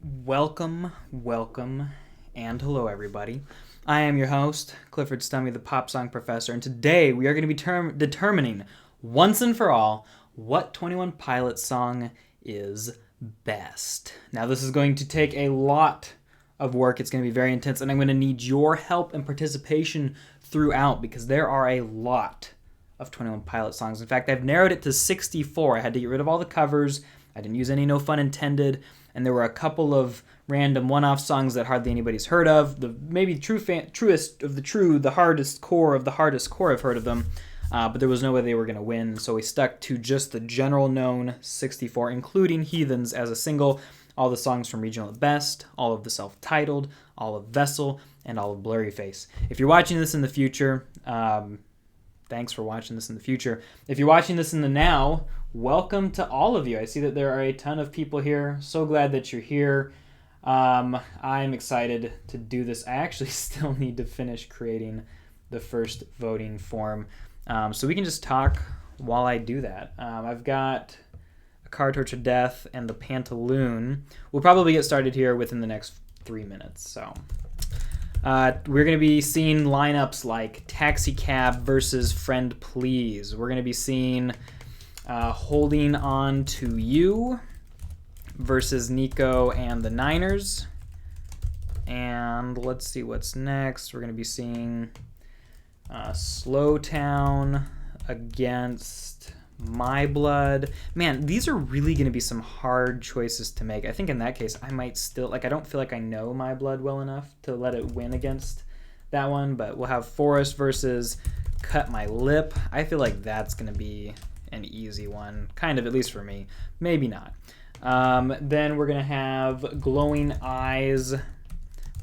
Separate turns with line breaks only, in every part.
Welcome, and hello, everybody. I am your host, Clifford Stummy, the Pop Song Professor, and today we are going to be determining once and for all what 21 Pilots song is best. Now, this is going to take a lot of work. It's going to be very intense, and I'm going to need your help and participation throughout because there are a lot of 21 Pilots songs. In fact, I've narrowed it to 64. I had to get rid of all the covers. I didn't use any No Fun Intended, and there were a couple of random one-off songs that hardly anybody's heard of. The maybe truest of the true, the hardest core of the hardest core I've heard of them, but there was no way they were going to win, so we stuck to just the general known 64, including Heathens as a single, all the songs from Regional at Best, all of the self-titled, all of Vessel, and all of Blurry Face. If you're watching this in the future, thanks for watching this in the future. If you're watching this in the now, welcome to all of you. I see that there are a ton of people here. So glad that you're here. I'm excited to do this. I actually still need to finish creating the first voting form. So we can just talk while I do that. I've got a Car Torture Death and the Pantaloon. We'll probably get started here within the next 3 minutes. So we're going to be seeing lineups like Taxi Cab versus Friend Please. We're going to be seeing Holding On to You versus Nico and the Niners. And let's see what's next. We're going to be seeing Slow Town against My Blood. Man, these are really going to be some hard choices to make. I think in that case, I might still, I don't feel like I know My Blood well enough to let it win against that one, but we'll have Forest versus Cut My Lip. I feel like that's going to be an easy one, kind of, at least for me. Maybe not. Then we're going to have Glowing Eyes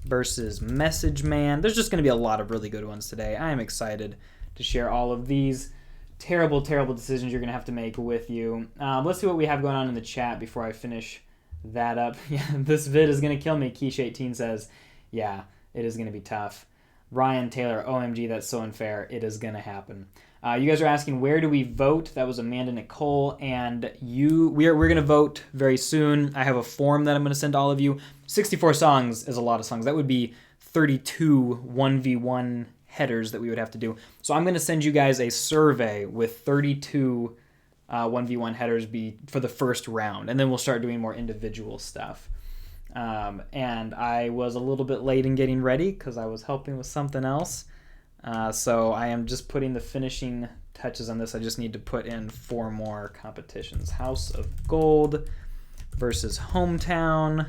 versus Message Man. There's just going to be a lot of really good ones today. I am excited to share all of these terrible decisions you're going to have to make with you. Let's see what we have going on in the chat before I finish that up. Yeah, this vid is going to kill me, Quiche18 says. Yeah, it is going to be tough. Ryan Taylor, OMG, that's so unfair. It is going to happen. You guys are asking, where do we vote? That was Amanda Nicole, and we're going to vote very soon. I have a form that I'm going to send to all of you. 64 songs is a lot of songs. That would be 32 1v1 headers that we would have to do. So I'm going to send you guys a survey with 32 1v1 headers for the first round, and then we'll start doing more individual stuff. And I was a little bit late in getting ready because I was helping with something else. So I am just putting the finishing touches on this. I just need to put in 4 more competitions. House of Gold versus Hometown.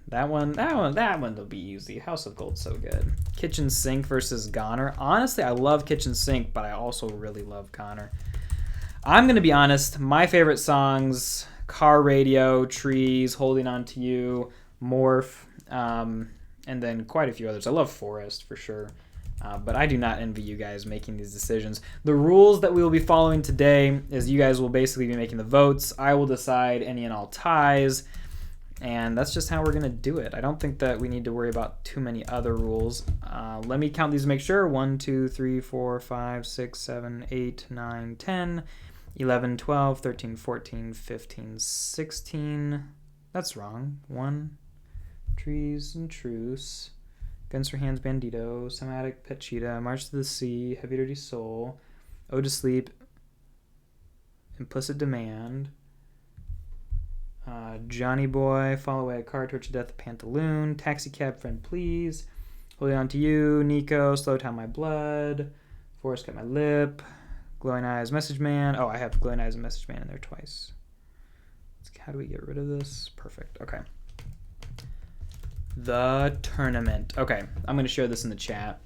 That one will be easy. House of Gold's so good. Kitchen Sink versus Goner. Honestly, I love Kitchen Sink, but I also really love Goner. I'm going to be honest. My favorite songs, Car Radio, Trees, Holding On to You, Morph, and then quite a few others. I love Forest for sure. But I do not envy you guys making these decisions. The rules that we will be following today is you guys will basically be making the votes. I will decide any and all ties. And that's just how we're going to do it. I don't think that we need to worry about too many other rules. Let me count these to make sure. 1, 2, 3, 4, 5, 6, 7, 8, 9, 10, 11, 12, 13, 14, 15, 16. That's wrong. 1, Trees and Truce. Guns for Hands, Bandito, Somatic, Pet Cheetah, March to the Sea, Heavy Dirty Soul, Ode to Sleep, Implicit Demand, Johnny Boy, Fall Away, Car Torture Death, Pantaloon, Taxi Cab, Friend Please, Holding On to You, Nico, Slow Down My Blood, Forest Cut My Lip, Glowing Eyes, Message Man. Oh, I have Glowing Eyes and Message Man in there twice. How do we get rid of this? Perfect. Okay. The tournament. Okay, I'm going to share this in the chat,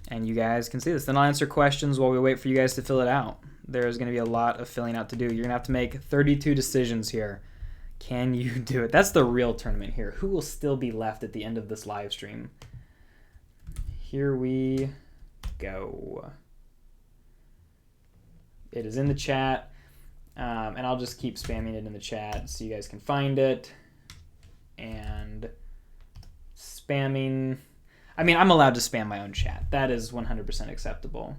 and you guys can see this. Then I'll answer questions while we wait for you guys to fill it out. There's going to be a lot of filling out to do. You're going to have to make 32 decisions here. Can you do it? That's the real tournament here. Who will still be left at the end of this live stream? Here we go. It is in the chat, and I'll just keep spamming it in the chat so you guys can find it. And spamming, I mean, I'm allowed to spam my own chat. That is 100% acceptable.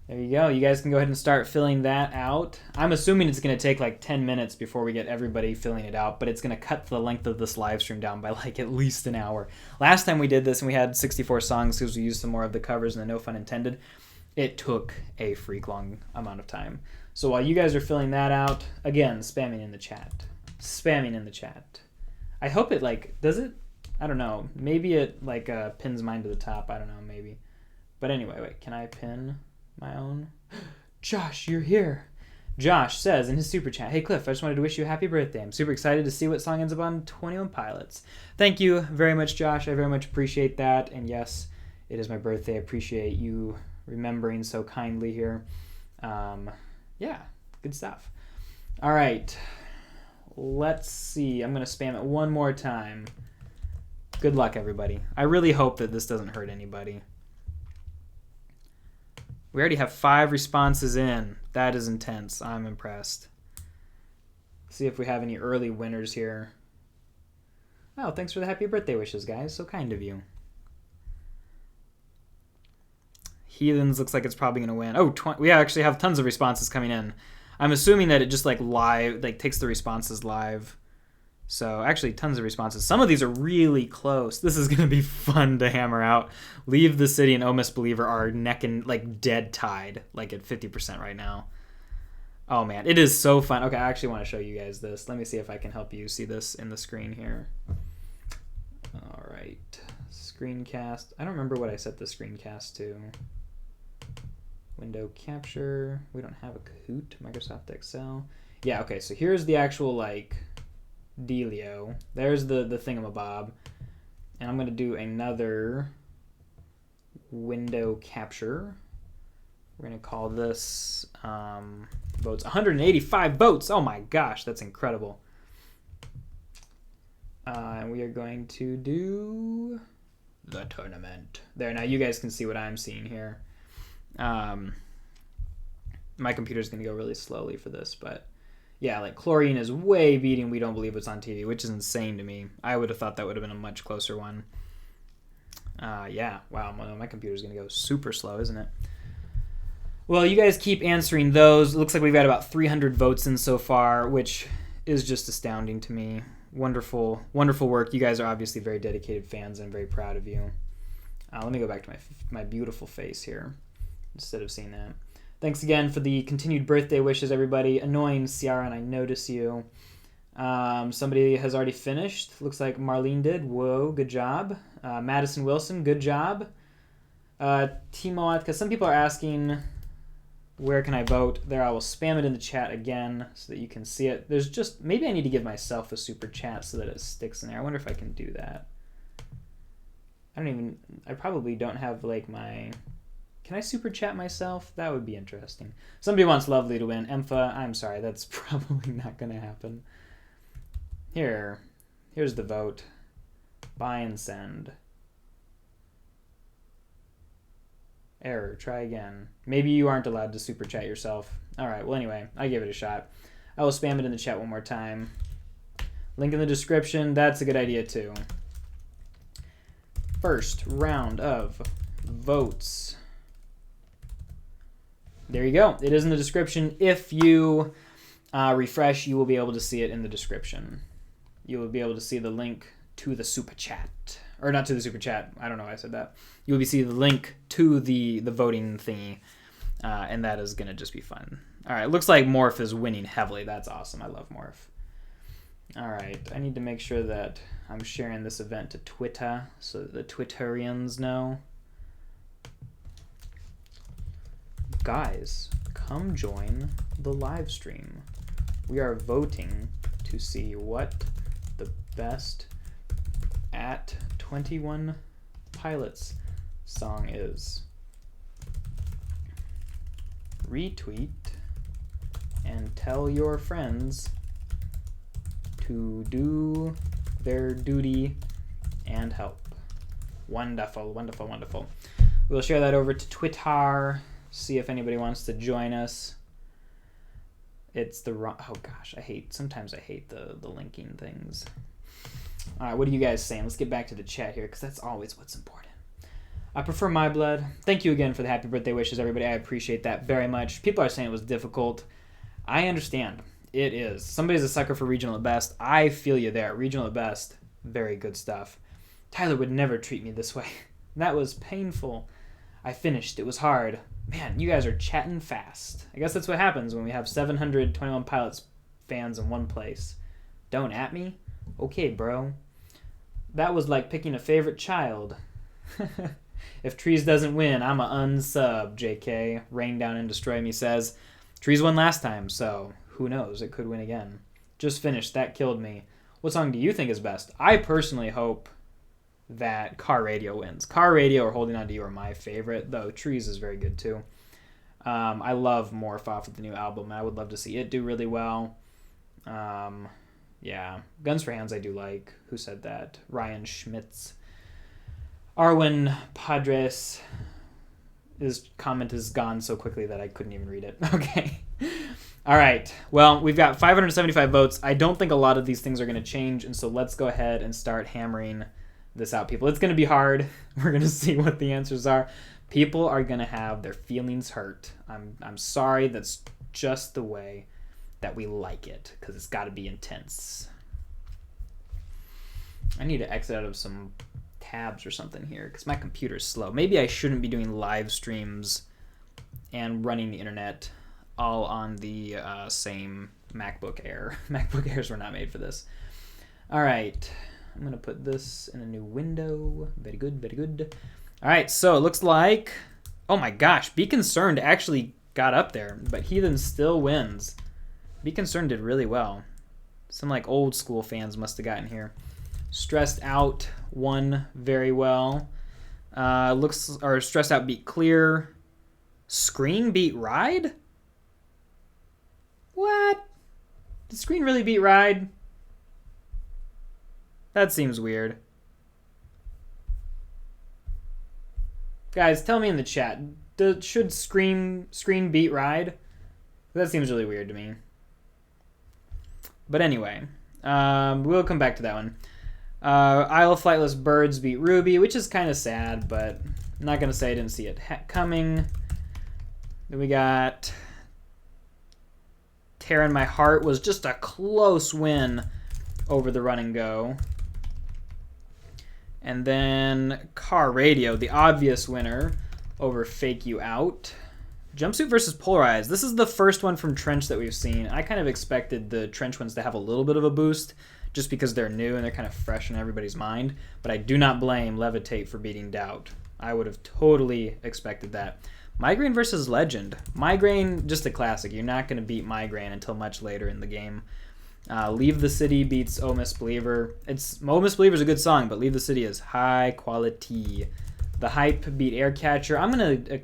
There you go. You guys can go ahead and start filling that out. I'm assuming it's going to take like 10 minutes before we get everybody filling it out, but it's going to cut the length of this live stream down by like at least an hour. Last time we did this and we had 64 songs because we used some more of the covers and the No Fun Intended, it took a freak long amount of time. So while you guys are filling that out, again, spamming in the chat. Spamming in the chat. I hope it like, does it? I don't know. Maybe it like pins mine to the top. I don't know, maybe. But anyway, wait, can I pin my own? Josh, you're here. Josh says in his super chat, hey Cliff, I just wanted to wish you a happy birthday. I'm super excited to see what song ends up on 21 Pilots. Thank you very much, Josh. I very much appreciate that. And yes, it is my birthday. I appreciate you remembering so kindly here. Yeah, good stuff. All right, let's see. I'm going to spam it one more time. Good luck, everybody. I really hope that this doesn't hurt anybody. We already have 5 responses in. That is intense. I'm impressed. See if we have any early winners here. Oh, thanks for the happy birthday wishes, guys. So kind of you. Heathens looks like it's probably going to win. Oh, we actually have tons of responses coming in. I'm assuming that it just like live, like takes the responses live. So actually tons of responses. Some of these are really close. This is going to be fun to hammer out. Leave the City and Oh Misbeliever are neck and like dead tied, like at 50% right now. Oh man, it is so fun. Okay, I actually want to show you guys this. Let me see if I can help you see this in the screen here. All right, screencast. I don't remember what I set the screencast to. Window capture. We don't have a Kahoot. Microsoft Excel. Yeah, okay, so here's the actual like dealio. There's the thingamabob. And I'm going to do another window capture. We're going to call this votes. 185 votes. Oh my gosh, that's incredible. And we are going to do the tournament. There, now you guys can see what I'm seeing here. My computer's going to go really slowly for this, but yeah, like Chlorine is way beating We Don't Believe It's on TV, which is insane to me. I would have thought that would have been a much closer one. Yeah, wow, my computer's going to go super slow, isn't it? Well, you guys keep answering those. It looks like we've got about 300 votes in so far, which is just astounding to me. Wonderful, wonderful work. You guys are obviously very dedicated fans, and I'm very proud of you. Let me go back to my beautiful face here instead of seeing that. Thanks again for the continued birthday wishes, everybody. Annoying Ciara, and I notice you. Somebody has already finished. Looks like Marlene did. Whoa, good job. Madison Wilson, good job. Timo, because some people are asking, where can I vote? There, I will spam it in the chat again so that you can see it. There's just, maybe I need to give myself a super chat so that it sticks in there. I wonder if I can do that. I probably don't have like my... Can I super chat myself? That would be interesting. Somebody wants Lovely to win. Empha, I'm sorry, that's probably not going to happen. Here's the vote. Buy and send. Error, try again. Maybe you aren't allowed to super chat yourself. All right, well anyway, I gave it a shot. I will spam it in the chat one more time. Link in the description, that's a good idea too. First round of votes. There you go. It is in the description. If you refresh, you will be able to see it in the description. You will be able to see the link to the super chat. Or not to the super chat. I don't know why I said that. You will be seeing the link to the voting thingy. And that is going to just be fun. All right. Looks like Morph is winning heavily. That's awesome. I love Morph. All right. I need to make sure that I'm sharing this event to Twitter so that the Twitterians know. Guys, come join the live stream. We are voting to see what the best at 21 Pilots song is. Retweet and tell your friends to do their duty and help. Wonderful, wonderful, wonderful. We'll share that over to Twitter. See if anybody wants to join us. It's the wrong... Oh gosh, sometimes I hate the linking things. All right, what are you guys saying? Let's get back to the chat here because that's always what's important. I prefer My Blood. Thank you again for the happy birthday wishes, everybody. I appreciate that very much. People are saying it was difficult. I understand. It is. Somebody's a sucker for regional at best. I feel you there. Regional at best. Very good stuff. Tyler would never treat me this way. That was painful. I finished. It was hard. Man, you guys are chatting fast. I guess that's what happens when we have 721 Pilots fans in one place. Don't at me? Okay, bro. That was like picking a favorite child. If Trees doesn't win, I'm a unsub, JK. Rain Down and Destroy Me says. Trees won last time, so who knows? It could win again. Just finished. That killed me. What song do you think is best? I personally hope that Car Radio wins. Car Radio or Holding On To You are my favorite, though Trees is very good too. I love Morph off of the new album. I would love to see it do really well. Yeah. Guns for Hands I do like. Who said that? Ryan Schmitz. Arwen Padres. His comment is gone so quickly that I couldn't even read it. Okay. All right. Well, we've got 575 votes. I don't think a lot of these things are going to change, and so let's go ahead and start hammering this out, people. It's going to be hard. We're going to see what the answers are. People are going to have their feelings hurt. I'm sorry. That's just the way that we like it, because it's got to be intense. I need to exit out of some tabs or something here because my computer's slow. Maybe I shouldn't be doing live streams and running the internet all on the same MacBook Air. MacBook Airs were not made for this. All right. I'm going to put this in a new window. Very good, very good. All right, so it looks like... Oh my gosh, Be Concerned actually got up there, but Heathen still wins. Be Concerned did really well. Some like old school fans must have gotten here. Stressed Out won very well. Stressed Out beat Clear. Screen beat Ride? What? Did Screen really beat Ride? That seems weird. Guys, tell me in the chat. Should Screen beat Ride? That seems really weird to me. But anyway, we'll come back to that one. Isle of Flightless Birds beat Ruby, which is kind of sad, but I'm not going to say I didn't see it coming. Then we got Tear in My Heart was just a close win over the Run and Go. And then Car Radio, the obvious winner over Fake You Out. Jumpsuit versus Polarized. This is the first one from Trench that we've seen. I kind of expected the Trench ones to have a little bit of a boost just because they're new and they're kind of fresh in everybody's mind. But I do not blame Levitate for beating Doubt. I would have totally expected that. Migraine versus Legend. Migraine, just a classic. You're not going to beat Migraine until much later in the game. Leave the City beats Oh Misbeliever. Oh Misbeliever is a good song, but Leave the City is high quality. The Hype beat Aircatcher. I'm going to...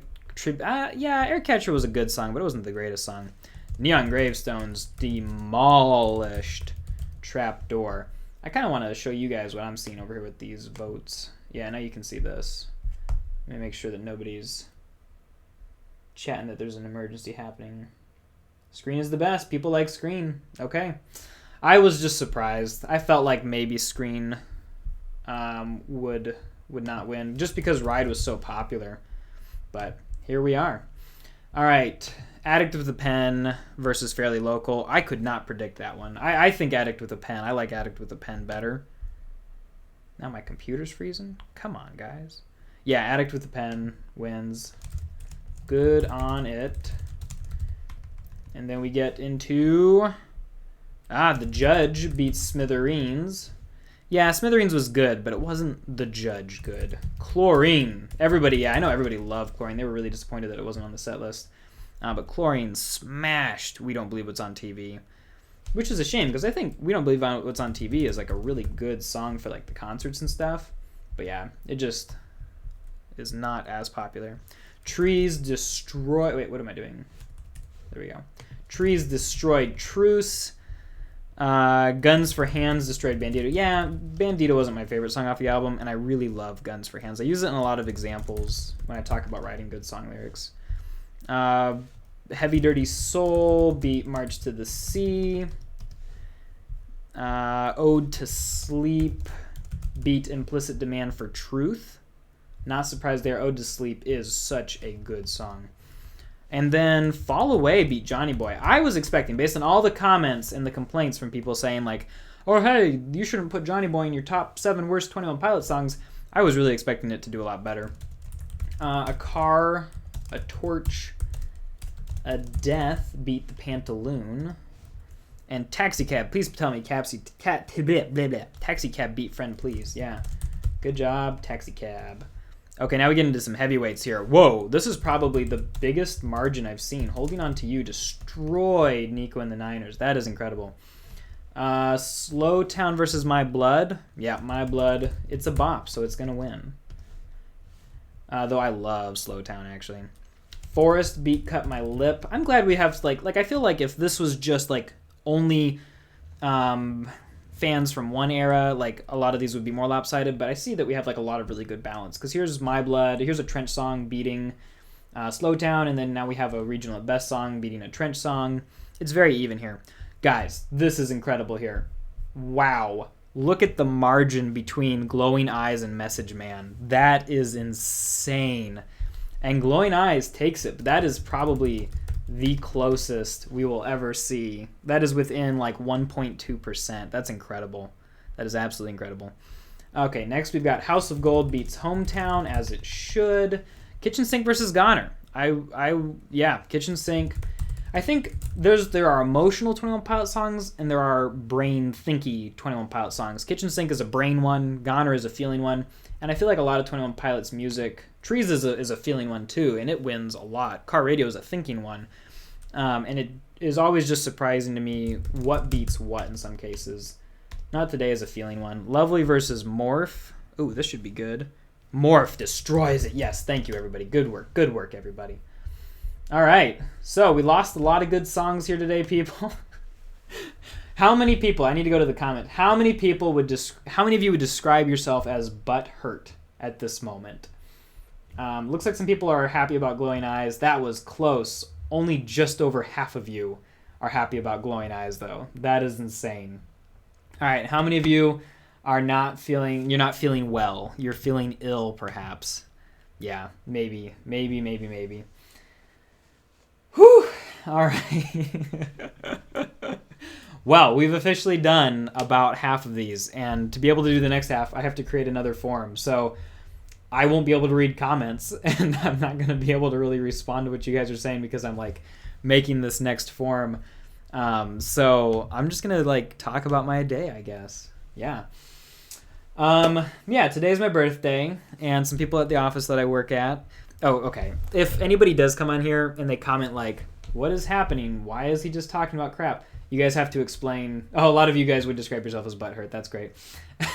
yeah, Aircatcher was a good song, but it wasn't the greatest song. Neon Gravestones demolished Trapdoor. I kind of want to show you guys what I'm seeing over here with these votes. Yeah, now you can see this. Let me make sure that nobody's chatting that there's an emergency happening. Screen is the best. People like Screen. Okay. I was just surprised. I felt like maybe Screen would not win just because Ride was so popular. But here we are. All right. Addict with a Pen versus Fairly Local. I could not predict that one. I think Addict with a Pen. I like Addict with a Pen better. Now my computer's freezing. Come on, guys. Yeah, Addict with a Pen wins. Good on it. And then we get into... The Judge beats Smithereens. Yeah, Smithereens was good, but it wasn't The Judge good. Chlorine. Everybody, I know everybody loved Chlorine. They were really disappointed that it wasn't on the set list. But Chlorine smashed We Don't Believe What's on TV. Which is a shame, because I think We Don't Believe What's on TV is like a really good song for like the concerts and stuff. But yeah, it just is not as popular. Trees destroy... Wait, what am I doing? There we go. Trees destroyed Truce. Guns for Hands destroyed Bandito. Yeah, Bandito wasn't my favorite song off the album, and I really love Guns for Hands. I use it in a lot of examples when I talk about writing good song lyrics. Heavy Dirty Soul beat March to the Sea. Ode to Sleep beat Implicit Demand for Truth. Not surprised there. Ode to Sleep is such a good song. And then Fall Away beat Johnny Boy. I was expecting, based on all the comments and the complaints from people saying like, oh, hey, you shouldn't put Johnny Boy in your top 7 worst 21 Pilots songs. I was really expecting it to do a lot better. A Car, a Torch, a Death beat the Pantaloon. And Taxi Cab, please tell me Taxi Cab beat Friend Please. Yeah, good job, Taxi Cab. Okay, now we get into some heavyweights here. Whoa, this is probably the biggest margin I've seen. Holding On to You destroyed Nico and the Niners. That is incredible. Slow Town versus My Blood. Yeah, My Blood. It's a bop, so it's going to win. Though I love Slow Town, actually. Forest beat Cut My Lip. I'm glad we have, like I feel like if this was just, like, only fans from one era, like a lot of these would be more lopsided, but I see that we have like a lot of really good balance, because here's My Blood, here's a Trench song beating Slow Town, and then now we have a Regional at Best song beating a Trench song. It's very even here. Guys, this is incredible here. Wow. Look at the margin between Glowing Eyes and Message Man. That is insane. And Glowing Eyes takes it, but that is probably the closest we will ever see. That is within like 1.2%. That's incredible. That is absolutely incredible. Okay, next we've got House of Gold beats Hometown, as it should. Kitchen Sink versus Goner. Yeah, Kitchen Sink. I think there are emotional 21 Pilot songs and there are brain thinky 21 Pilot songs. Kitchen Sink is a brain one, Goner is a feeling one, and I feel like a lot of 21 Pilots music, Trees is a feeling one too, and it wins a lot. Car Radio is a thinking one, and it is always just surprising to me what beats what in some cases. Not Today is a feeling one. Lovely versus Morph. Ooh, this should be good. Morph destroys it. Yes, thank you, everybody. Good work, everybody. All right, so we lost a lot of good songs here today, people. How many people? I need to go to the comment. How many of you would describe yourself as butt hurt at this moment? Looks like some people are happy about Glowing Eyes. That was close. Only just over half of you are happy about Glowing Eyes, though. That is insane. All right, how many of you are not feeling well? You're feeling ill, perhaps. Yeah, maybe. Whew. All right. Well, we've officially done about half of these, and to be able to do the next half, I have to create another form. So I won't be able to read comments, and I'm not going to be able to really respond to what you guys are saying because I'm like making this next form. So I'm just going to like talk about my day, I guess. Yeah. Yeah, today's my birthday, and some people at the office that I work at. Oh, okay. If anybody does come on here and they comment like, what is happening? Why is he just talking about crap? You guys have to explain. Oh, a lot of you guys would describe yourself as butthurt. That's great.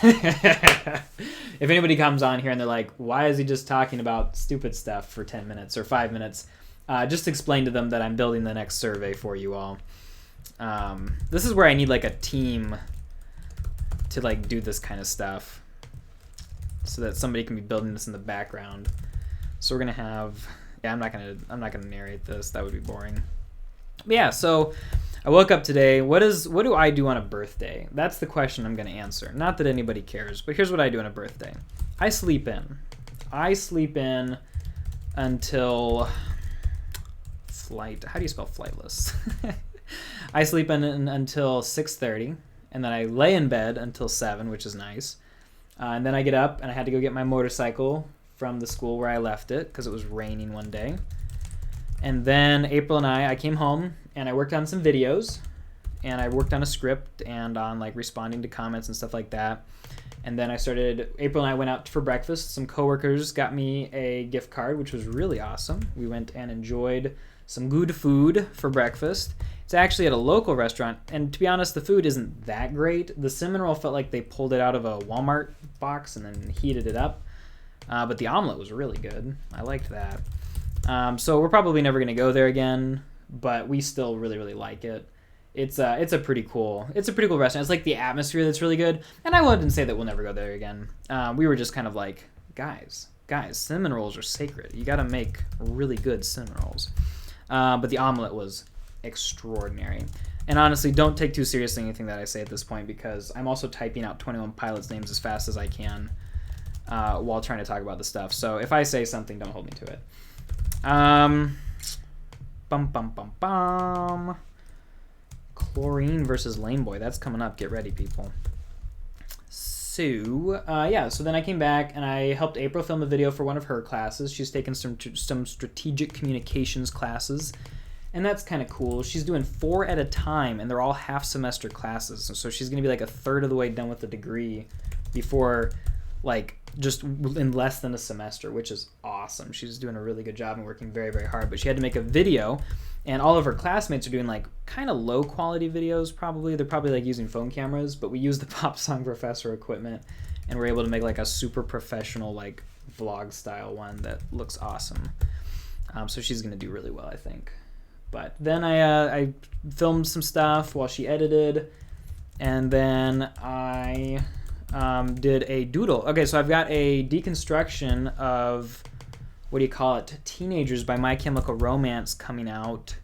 If anybody comes on here and they're like, why is he just talking about stupid stuff for 10 minutes or 5 minutes? Just explain to them that I'm building the next survey for you all. This is where I need like a team to like do this kind of stuff so that somebody can be building this in the background. So we're going to have, yeah, I'm not going to narrate this. That would be boring. But yeah, so I woke up today. What do I do on a birthday? That's the question I'm going to answer. Not that anybody cares, but here's what I do on a birthday. I sleep in. Until how do you spell flightless? I sleep in until 6:30, and then I lay in bed until 7, which is nice. And then I get up, and I had to go get my motorcycle from the school where I left it because it was raining one day. And then April and I came home and I worked on some videos and I worked on a script and on like responding to comments and stuff like that. And then April and I went out for breakfast. Some coworkers got me a gift card, which was really awesome. We went and enjoyed some good food for breakfast. It's actually at a local restaurant, and to be honest, the food isn't that great. The cinnamon roll felt like they pulled it out of a Walmart box and then heated it up. But the omelet was really good. I liked that. So we're probably never going to go there again, but we still really, really like it. It's a pretty cool restaurant. It's like the atmosphere that's really good. And I wouldn't say that we'll never go there again. We were just kind of like, guys, cinnamon rolls are sacred. You got to make really good cinnamon rolls. But the omelet was extraordinary. And honestly, don't take too seriously anything that I say at this point because I'm also typing out 21 Pilots names as fast as I can. while trying to talk about the stuff. So if I say something, don't hold me to it. Bum, bum, bum, bum. Chlorine versus Laneboy. That's coming up. Get ready, people. So, so then I came back and I helped April film a video for one of her classes. She's taken some strategic communications classes, and that's kind of cool. She's doing 4 at a time, and they're all half-semester classes. So she's going to be like a third of the way done with the degree before, like, just in less than a semester, which is awesome. She's doing a really good job and working very, very hard. But she had to make a video, and all of her classmates are doing like kind of low quality videos. Probably they're probably like using phone cameras, but we used the Pop Song Professor equipment, and we're able to make like a super professional like vlog style one that looks awesome. So she's gonna do really well, I think. But then I filmed some stuff while she edited, and then I did a doodle. Okay, so I've got a deconstruction of, what do you call it, Teenagers by My Chemical Romance coming out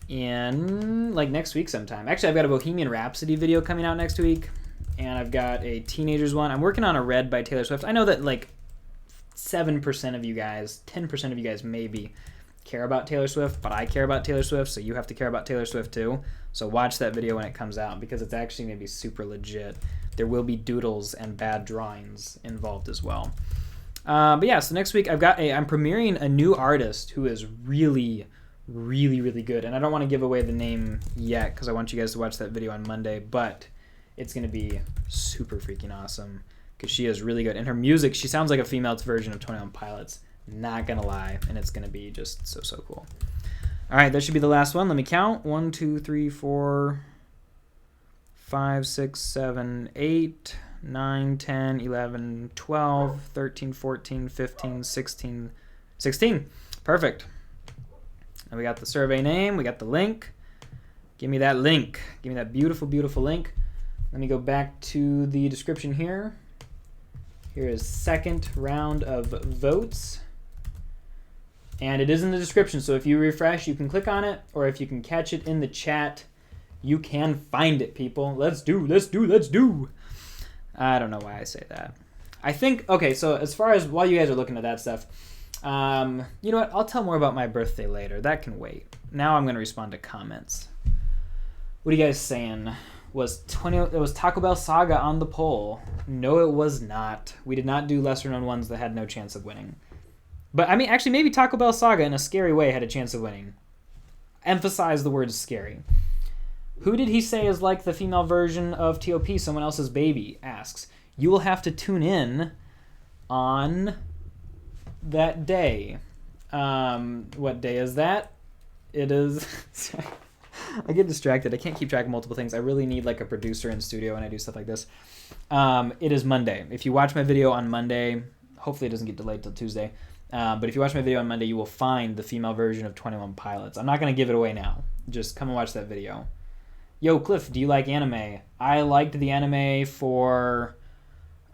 in like next week sometime. Actually, I've got a Bohemian Rhapsody video coming out next week, and I've got a Teenagers one. I'm working on a Red by Taylor Swift. I know that like 7% of you guys, 10% of you guys maybe care about Taylor Swift, but I care about Taylor Swift, so you have to care about Taylor Swift too. So watch that video when it comes out, because it's actually going to be super legit. There will be doodles and bad drawings involved as well. But yeah, so next week I'm premiering a new artist who is really, really, really good. And I don't want to give away the name yet because I want you guys to watch that video on Monday, but it's going to be super freaking awesome because she is really good. And her music, she sounds like a female version of 21 Pilots. Not going to lie. And it's going to be just so, so cool. All right, that should be the last one. Let me count. 1, 2, 3, 4, 5, 6, 7, 8, 9, 10, 11, 12, 13, 14, 15, 16. Perfect. And we got the survey name. We got the link. Give me that link. Give me that beautiful, beautiful link. Let me go back to the description here. Here is second round of votes. And it is in the description, so if you refresh, you can click on it, or if you can catch it in the chat, you can find it, people. Let's do. I don't know why I say that. I think, okay, so as far as, while you guys are looking at that stuff, you know what? I'll tell more about my birthday later. That can wait. Now I'm going to respond to comments. What are you guys saying? It was Taco Bell Saga on the poll. No, it was not. We did not do lesser known ones that had no chance of winning. But, I mean, actually, maybe Taco Bell Saga in a scary way had a chance of winning. Emphasize the word scary. Who did he say is like the female version of T.O.P., Someone Else's Baby? Asks. You will have to tune in on that day. What day is that? It is... I get distracted. I can't keep track of multiple things. I really need like a producer in studio when I do stuff like this. It is Monday. If you watch my video on Monday, hopefully it doesn't get delayed till Tuesday. But if you watch my video on Monday, you will find the female version of 21 Pilots. I'm not going to give it away now. Just come and watch that video. Yo, Cliff, do you like anime? I liked the anime for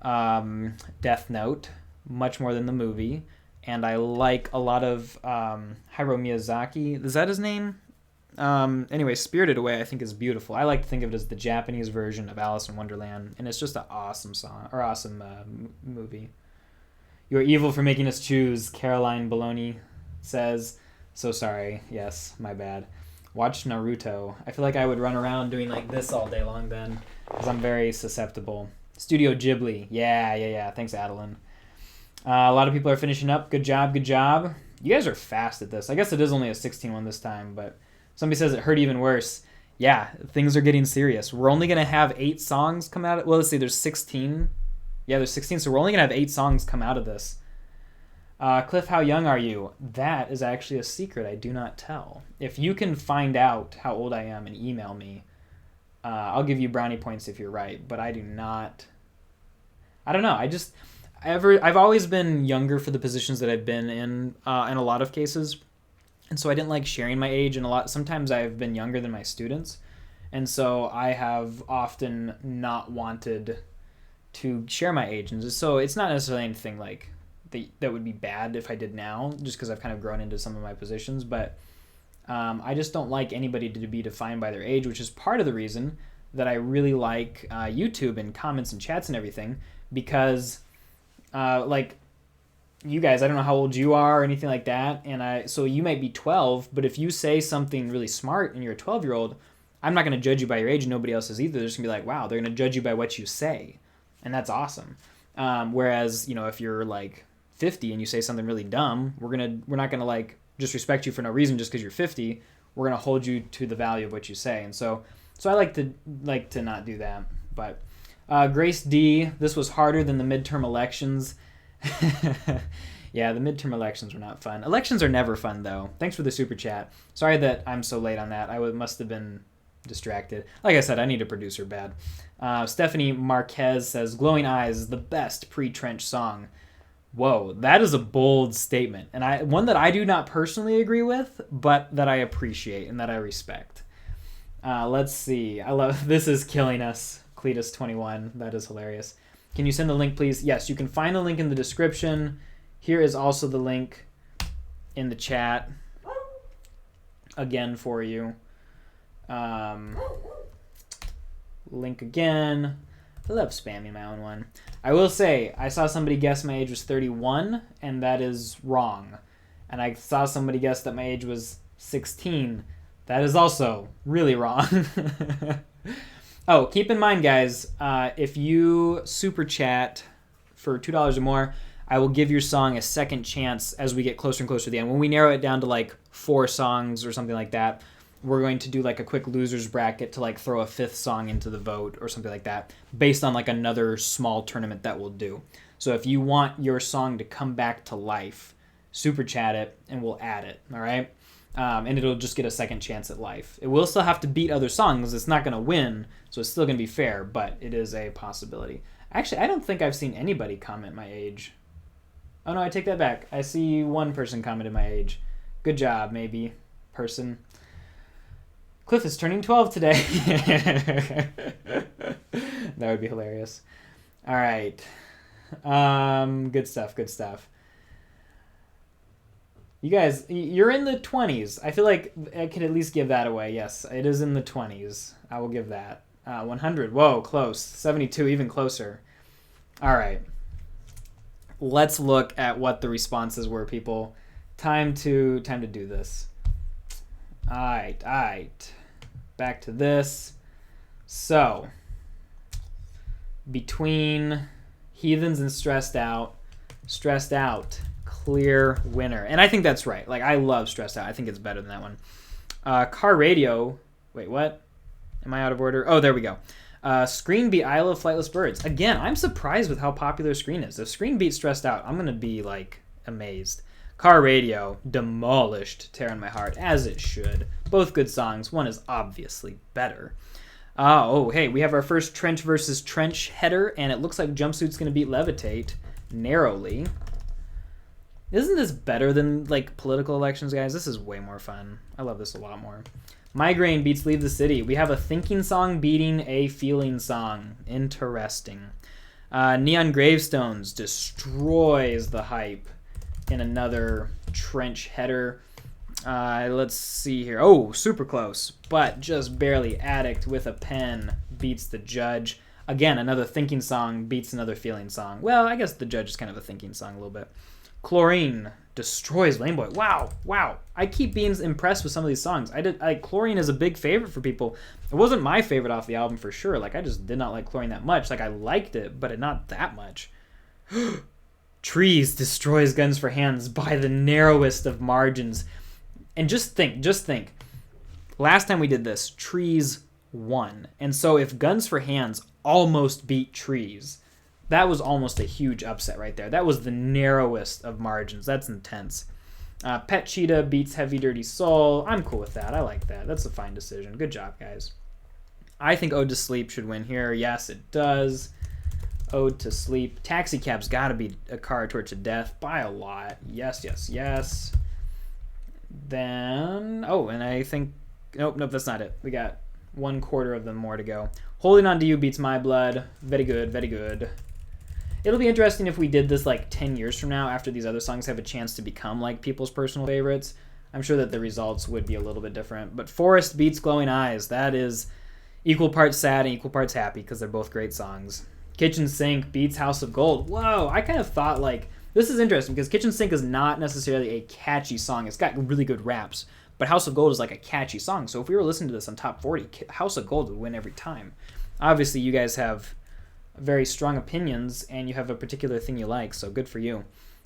Death Note much more than the movie. And I like a lot of Hayao Miyazaki. Is that his name? Anyway, Spirited Away I think is beautiful. I like to think of it as the Japanese version of Alice in Wonderland. And it's just an awesome song, or awesome movie. You're evil for making us choose, Caroline Baloney says. So sorry. Yes, my bad. Watch Naruto. I feel like I would run around doing like this all day long then, because I'm very susceptible. Studio Ghibli. Yeah. Thanks, Adeline. A lot of people are finishing up. Good job. You guys are fast at this. I guess it is only a 16 one this time, but somebody says it hurt even worse. Yeah, things are getting serious. We're only going to have 8 songs come out. Well, let's see. There's 16. Yeah, there's 16, so we're only going to have 8 songs come out of this. Cliff, how young are you? That is actually a secret I do not tell. If you can find out how old I am and email me, I'll give you brownie points if you're right, but I do not... I don't know. I've always been younger for the positions that I've been in a lot of cases, and so I didn't like sharing my age, and sometimes I've been younger than my students, and so I have often not wanted to share my age, and so it's not necessarily anything like that would be bad if I did now, just because I've kind of grown into some of my positions, but I just don't like anybody to be defined by their age, which is part of the reason that I really like YouTube and comments and chats and everything, because Like, you guys, I don't know how old you are or anything like that, and so you might be 12, but if you say something really smart and you're a 12-year-old, I'm not going to judge you by your age, and nobody else is either. They're just going to be like, wow, they're going to judge you by what you say, and that's awesome. Whereas, if you're like 50 and you say something really dumb, we're not going to like just respect you for no reason just because you're 50. We're going to hold you to the value of what you say. And so I like to not do that. But Grace D, this was harder than the midterm elections. Yeah, the midterm elections were not fun. Elections are never fun, though. Thanks for the super chat. Sorry that I'm so late on that. I must have been distracted. Like I said, I need a producer bad. Stephanie Marquez says, Glowing Eyes is the best pre-trench song. Whoa, that is a bold statement. And one that I do not personally agree with, but that I appreciate and that I respect. Let's see. I love, this is killing us. Cletus21, that is hilarious. Can you send the link, please? Yes, you can find the link in the description. Here is also the link in the chat again for you. Link again. I love spamming my own one. I will say, I saw somebody guess my age was 31, and that is wrong. And I saw somebody guess that my age was 16. That is also really wrong. Oh, keep in mind, guys, if you super chat for $2 or more, I will give your song a second chance as we get closer and closer to the end. When we narrow it down to like 4 songs or something like that, we're going to do like a quick losers bracket to like throw a 5th song into the vote or something like that based on like another small tournament that we'll do. So if you want your song to come back to life, super chat it and we'll add it, all right? And it'll just get a second chance at life. It will still have to beat other songs. It's not going to win, so it's still going to be fair, but it is a possibility. Actually, I don't think I've seen anybody comment my age. Oh, no, I take that back. I see one person commented my age. Good job, maybe, person. Cliff is turning 12 today. That would be hilarious. All right. Good stuff, good stuff. You guys, you're in the 20s. I feel like I could at least give that away. Yes, it is in the 20s. I will give that. 100. Whoa, close. 72, even closer. All right. Let's look at what the responses were, people. Time to do this. All right. Back to this. So, between Heathens and Stressed Out, clear winner. And I think that's right. Like, I love Stressed Out. I think it's better than that one. Car Radio. Wait, what? Am I out of order? Oh, there we go. Screen beat I Love Flightless Birds. Again, I'm surprised with how popular Screen is. If Screen beat Stressed Out, I'm going to be, like, amazed. Car Radio demolished Tear in My Heart, as it should. Both good songs. One is obviously better. Hey, we have our first Trench versus Trench header, and it looks like Jumpsuit's going to beat Levitate narrowly. Isn't this better than, like, political elections, guys? This is way more fun. I love this a lot more. Migraine beats Leave the City. We have a thinking song beating a feeling song. Interesting. Neon Gravestones destroys the hype in another Trench header. Let's see here. Oh, super close, but just barely. Addict with a Pen beats The Judge. Again, another thinking song beats another feeling song. Well, I guess The Judge is kind of a thinking song a little bit. Chlorine destroys Lameboy. Wow. I keep being impressed with some of these songs. Chlorine is a big favorite for people. It wasn't my favorite off the album for sure. Like, I just did not like Chlorine that much. Like, I liked it, but not that much. Trees destroys Guns for Hands by the narrowest of margins. And just think. Last time we did this, Trees won. And so if Guns for Hands almost beat Trees, that was almost a huge upset right there. That was the narrowest of margins. That's intense. Pet Cheetah beats Heavy Dirty Soul. I'm cool with that. I like that. That's a fine decision. Good job, guys. I think Ode to Sleep should win here. Yes, it does. Ode to Sleep. Taxi Cab's got to be a Car Torch of Death by a lot. Yes. Then, and I think, nope, that's not it. We got 1/4 of them more to go. Holding On to You beats My Blood. Very good. It'll be interesting if we did this like 10 years from now after these other songs have a chance to become like people's personal favorites. I'm sure that the results would be a little bit different. But Forest beats Glowing Eyes. That is equal parts sad and equal parts happy because they're both great songs. Kitchen Sink beats House of Gold. Whoa, I kind of thought, like, this is interesting because Kitchen Sink is not necessarily a catchy song. It's got really good raps, but House of Gold is like a catchy song. So if we were listening to this on Top 40, House of Gold would win every time. Obviously, you guys have very strong opinions, and you have a particular thing you like, so good for you.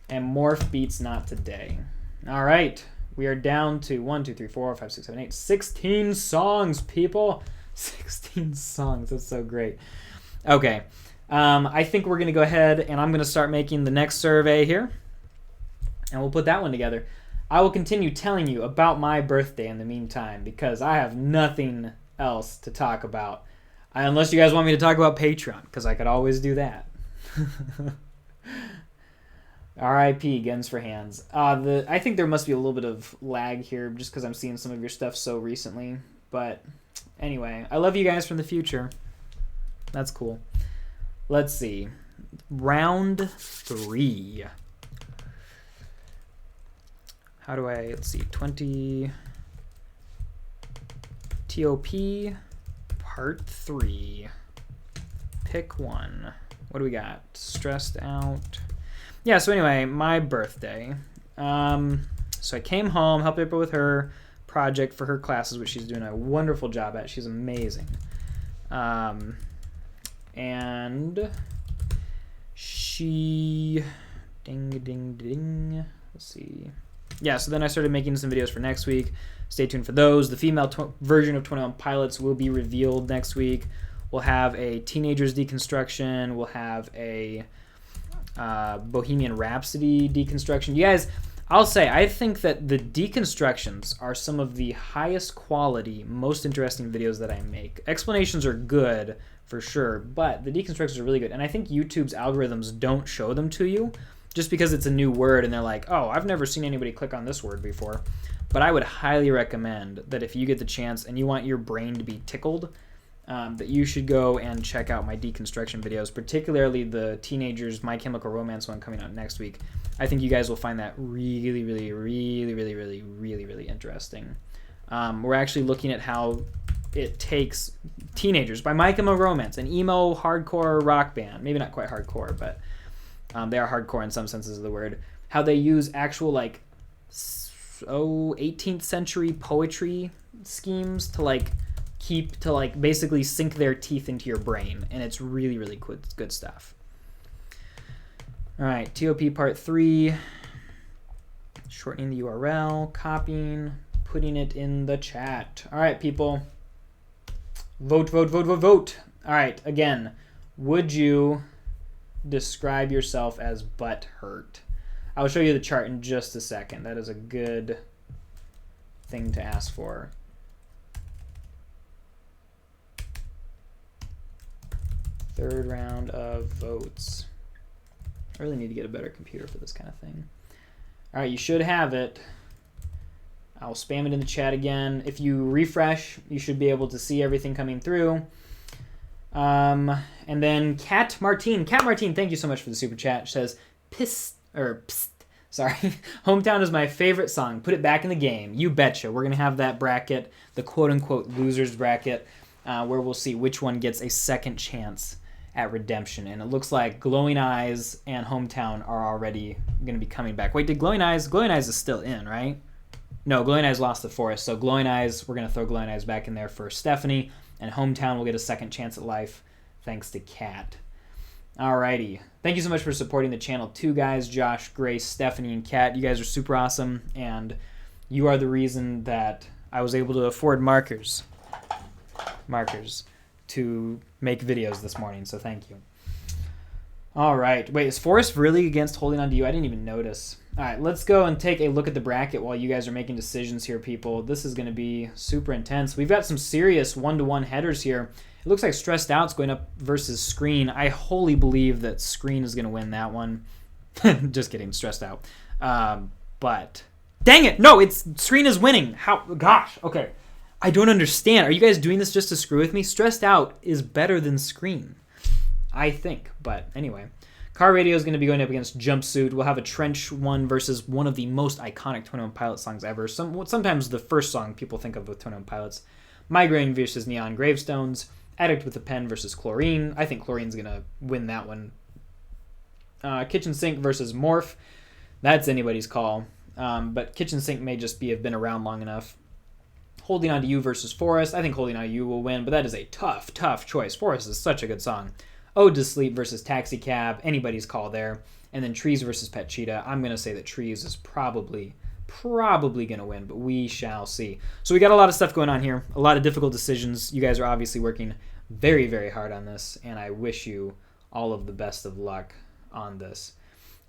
And Morph beats Not Today. All right, we are down to 1, 2, 3, 4, 5, 6, 7, 8, 16 songs, people. 16 songs, that's so great. Okay, I think we're going to go ahead, and I'm going to start making the next survey here, and we'll put that one together. I will continue telling you about my birthday in the meantime, because I have nothing else to talk about. Unless you guys want me to talk about Patreon, because I could always do that. R.I.P. Guns for Hands. I think there must be a little bit of lag here, just because I'm seeing some of your stuff so recently. But anyway, I love you guys from the future. That's cool. Let's see. Round 3. How do I... Let's see. 20... TOP... Part 3. Pick one. What do we got? Stressed out. Yeah, so anyway, my birthday. So I came home, helped April with her project for her classes, which she's doing a wonderful job at. She's amazing. And she... Ding, ding, ding. Let's see. Yeah, so then I started making some videos for next week. Stay tuned for those. The female version of 21 Pilots will be revealed next week. We'll have a Teenagers deconstruction. We'll have a Bohemian Rhapsody deconstruction. You guys, I'll say, I think that the deconstructions are some of the highest quality, most interesting videos that I make. Explanations are good, for sure, but the deconstructions are really good. And I think YouTube's algorithms don't show them to you just because it's a new word and they're like, oh, I've never seen anybody click on this word before. But I would highly recommend that if you get the chance and you want your brain to be tickled, that you should go and check out my deconstruction videos, particularly the Teenagers My Chemical Romance one coming out next week. I think you guys will find that really, really, really, really, really, really, really interesting. We're actually looking at how it takes Teenagers by My Chemical Romance, an emo hardcore rock band. Maybe not quite hardcore, but they are hardcore in some senses of the word. How they use actual, like, 18th century poetry schemes to basically sink their teeth into your brain, and it's really, really good stuff. All right, TOP part 3, shortening the URL, copying, putting it in the chat. All right, people, vote, vote, vote, vote, vote. All right, again, would you describe yourself as butthurt? I'll show you the chart in just a second. That is a good thing to ask for. Third round of votes. I really need to get a better computer for this kind of thing. All right, you should have it. I'll spam it in the chat again. If you refresh, you should be able to see everything coming through. And then Cat Martine, thank you so much for the super chat. She says, sorry. Hometown is my favorite song. Put it back in the game. You betcha. We're going to have that bracket, the quote-unquote losers bracket, where we'll see which one gets a second chance at redemption. And it looks like Glowing Eyes and Hometown are already going to be coming back. Wait, did Glowing Eyes is still in, right? No, Glowing Eyes lost the Forest. So Glowing Eyes, we're going to throw Glowing Eyes back in there for Stephanie. And Hometown will get a second chance at life thanks to Kat. Alrighty. Thank you so much for supporting the channel too, guys. Josh, Grace, Stephanie, and Kat. You guys are super awesome. And you are the reason that I was able to afford markers to make videos this morning. So thank you. All right. Wait, is Forrest really against holding on to you? I didn't even notice. All right, let's go and take a look at the bracket while you guys are making decisions here, people. This is going to be super intense. We've got some serious one-to-one headers here. It looks like Stressed Out's going up versus Screen. I wholly believe that Screen is going to win that one. Just kidding, Stressed Out. But dang it, no, Screen is winning. How? Gosh, okay. I don't understand. Are you guys doing this just to screw with me? Stressed Out is better than Screen, I think. But anyway, Car Radio is going to be going up against Jumpsuit. We'll have a Trench one versus one of the most iconic 21 Pilots songs ever. Sometimes the first song people think of with 21 Pilots. Migraine versus Neon Gravestones. Addict with a Pen versus Chlorine. I think Chlorine's going to win that one. Kitchen Sink versus Morph. That's anybody's call. But Kitchen Sink may just have been around long enough. Holding On to You versus Forest. I think Holding On to You will win, but that is a tough choice. Forest is such a good song. Ode to Sleep versus Taxi Cab. Anybody's call there. And then Trees versus Pet Cheetah. I'm going to say that Trees is probably going to win, but we shall see. So we got a lot of stuff going on here. A lot of difficult decisions. You guys are obviously working very, very hard on this, and I wish you all of the best of luck on this.